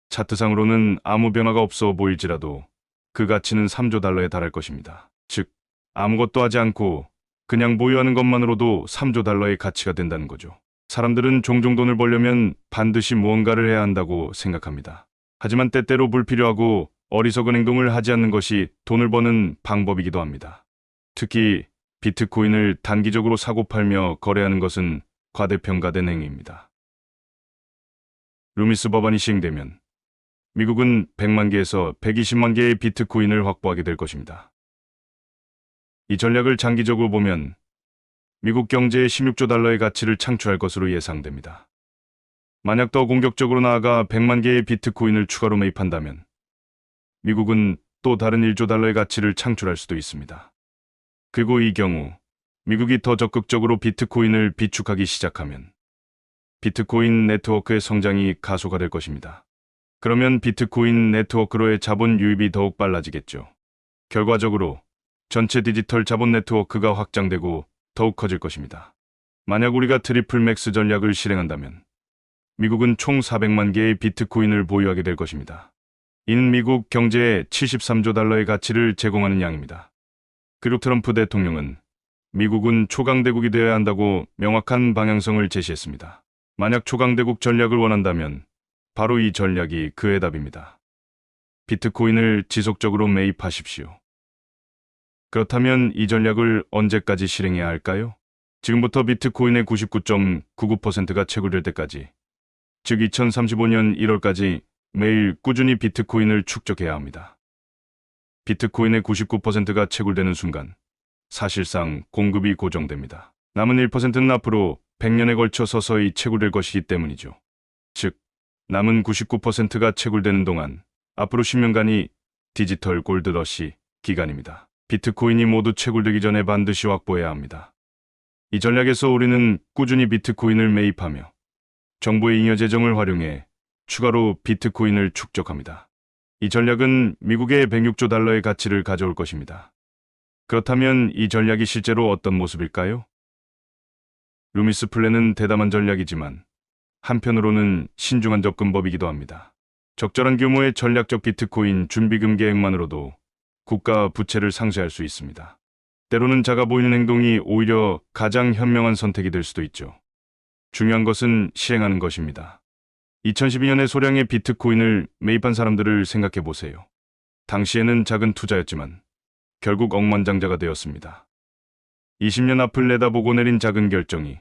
차트상으로는 아무 변화가 없어 보일지라도 그 가치는 3조 달러에 달할 것입니다. 즉, 아무것도 하지 않고 그냥 보유하는 것만으로도 3조 달러의 가치가 된다는 거죠. 사람들은 종종 돈을 벌려면 반드시 무언가를 해야 한다고 생각합니다. 하지만 때때로 불필요하고 어리석은 행동을 하지 않는 것이 돈을 버는 방법이기도 합니다. 특히 비트코인을 단기적으로 사고 팔며 거래하는 것은 과대평가된 행위입니다. 루미스 법안이 시행되면 미국은 100만 개에서 120만 개의 비트코인을 확보하게 될 것입니다. 이 전략을 장기적으로 보면 미국 경제에 16조 달러의 가치를 창출할 것으로 예상됩니다. 만약 더 공격적으로 나아가 100만 개의 비트코인을 추가로 매입한다면 미국은 또 다른 1조 달러의 가치를 창출할 수도 있습니다. 그리고 이 경우 미국이 더 적극적으로 비트코인을 비축하기 시작하면 비트코인 네트워크의 성장이 가속화될 것입니다. 그러면 비트코인 네트워크로의 자본 유입이 더욱 빨라지겠죠. 결과적으로 전체 디지털 자본 네트워크가 확장되고 더욱 커질 것입니다. 만약 우리가 트리플 맥스 전략을 실행한다면 미국은 총 400만 개의 비트코인을 보유하게 될 것입니다. 이는 미국 경제에 73조 달러의 가치를 제공하는 양입니다. 그리고 트럼프 대통령은 미국은 초강대국이 되어야 한다고 명확한 방향성을 제시했습니다. 만약 초강대국 전략을 원한다면 바로 이 전략이 그의 답입니다. 비트코인을 지속적으로 매입하십시오. 그렇다면 이 전략을 언제까지 실행해야 할까요? 지금부터 비트코인의 99.99%가 채굴될 때까지, 즉 2035년 1월까지 매일 꾸준히 비트코인을 축적해야 합니다. 비트코인의 99%가 채굴되는 순간 사실상 공급이 고정됩니다. 남은 1%는 앞으로 100년에 걸쳐 서서히 채굴될 것이기 때문이죠. 즉, 남은 99%가 채굴되는 동안 앞으로 10년간이 디지털 골드러시 기간입니다. 비트코인이 모두 채굴되기 전에 반드시 확보해야 합니다. 이 전략에서 우리는 꾸준히 비트코인을 매입하며 정부의 잉여 재정을 활용해 추가로 비트코인을 축적합니다. 이 전략은 미국의 106조 달러의 가치를 가져올 것입니다. 그렇다면 이 전략이 실제로 어떤 모습일까요? 루미스 플랜은 대담한 전략이지만 한편으로는 신중한 접근법이기도 합니다. 적절한 규모의 전략적 비트코인 준비금 계획만으로도 국가 부채를 상쇄할 수 있습니다. 때로는 작아 보이는 행동이 오히려 가장 현명한 선택이 될 수도 있죠. 중요한 것은 실행하는 것입니다. 2012년에 소량의 비트코인을 매입한 사람들을 생각해 보세요. 당시에는 작은 투자였지만 결국 억만장자가 되었습니다. 20년 앞을 내다보고 내린 작은 결정이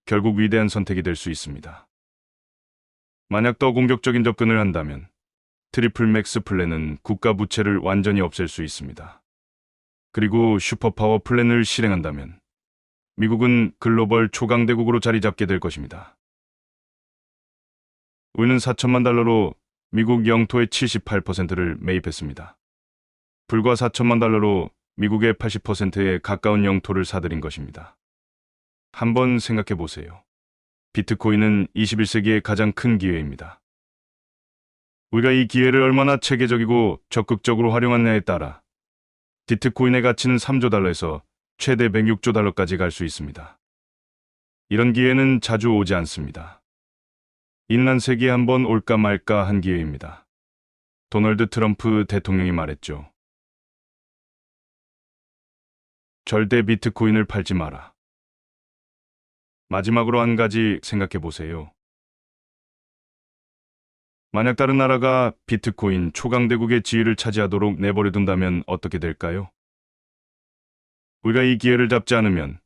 결국 위대한 선택이 될 수 있습니다. 만약 더 공격적인 접근을 한다면 트리플 맥스 플랜은 국가 부채를 완전히 없앨 수 있습니다. 그리고 슈퍼파워 플랜을 실행한다면 미국은 글로벌 초강대국으로 자리 잡게 될 것입니다. 우리는 4천만 달러로 미국 영토의 78%를 매입했습니다. 불과 4천만 달러로 미국의 80%에 가까운 영토를 사들인 것입니다. 한번 생각해 보세요. 비트코인은 21세기의 가장 큰 기회입니다. 우리가 이 기회를 얼마나 체계적이고 적극적으로 활용하느냐에 따라 비트코인의 가치는 3조 달러에서 최대 106조 달러까지 갈 수 있습니다. 이런 기회는 자주 오지 않습니다. 인난 세기에 한번 올까 말까 한 기회입니다. 도널드 트럼프 대통령이 말했죠. 절대 비트코인을 팔지 마라. 마지막으로 한 가지 생각해 보세요. 만약 다른 나라가 비트코인 초강대국의 지위를 차지하도록 내버려둔다면 어떻게 될까요? 우리가 이 기회를 잡지 않으면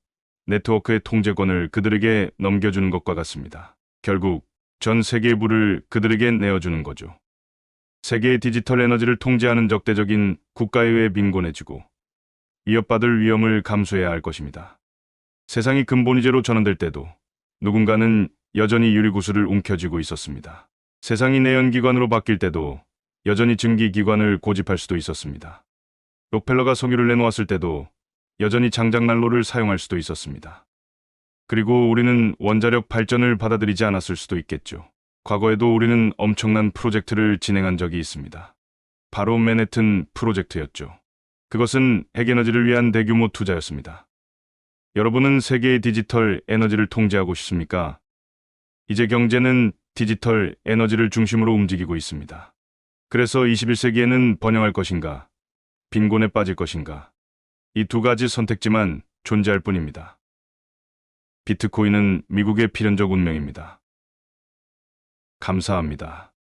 네트워크의 통제권을 그들에게 넘겨주는 것과 같습니다. 결국 전 세계의 부를 그들에게 내어주는 거죠. 세계의 디지털 에너지를 통제하는 적대적인 국가에 빈곤해지고 위협받을 위험을 감수해야 할 것입니다. 세상이 근본이제로 전환될 때도 누군가는 여전히 유리구슬을 움켜쥐고 있었습니다. 세상이 내연기관으로 바뀔 때도 여전히 증기기관을 고집할 수도 있었습니다. 록펠러가 석유를 내놓았을 때도 여전히 장작난로를 사용할 수도 있었습니다. 그리고 우리는 원자력 발전을 받아들이지 않았을 수도 있겠죠. 과거에도 우리는 엄청난 프로젝트를 진행한 적이 있습니다. 바로 맨해튼 프로젝트였죠. 그것은 핵에너지를 위한 대규모 투자였습니다. 여러분은 세계의 디지털 에너지를 통제하고 싶습니까? 이제 경제는 디지털 에너지를 중심으로 움직이고 있습니다. 그래서 21세기에는 번영할 것인가, 빈곤에 빠질 것인가, 이 두 가지 선택지만 존재할 뿐입니다. 비트코인은 미국의 필연적 운명입니다. 감사합니다.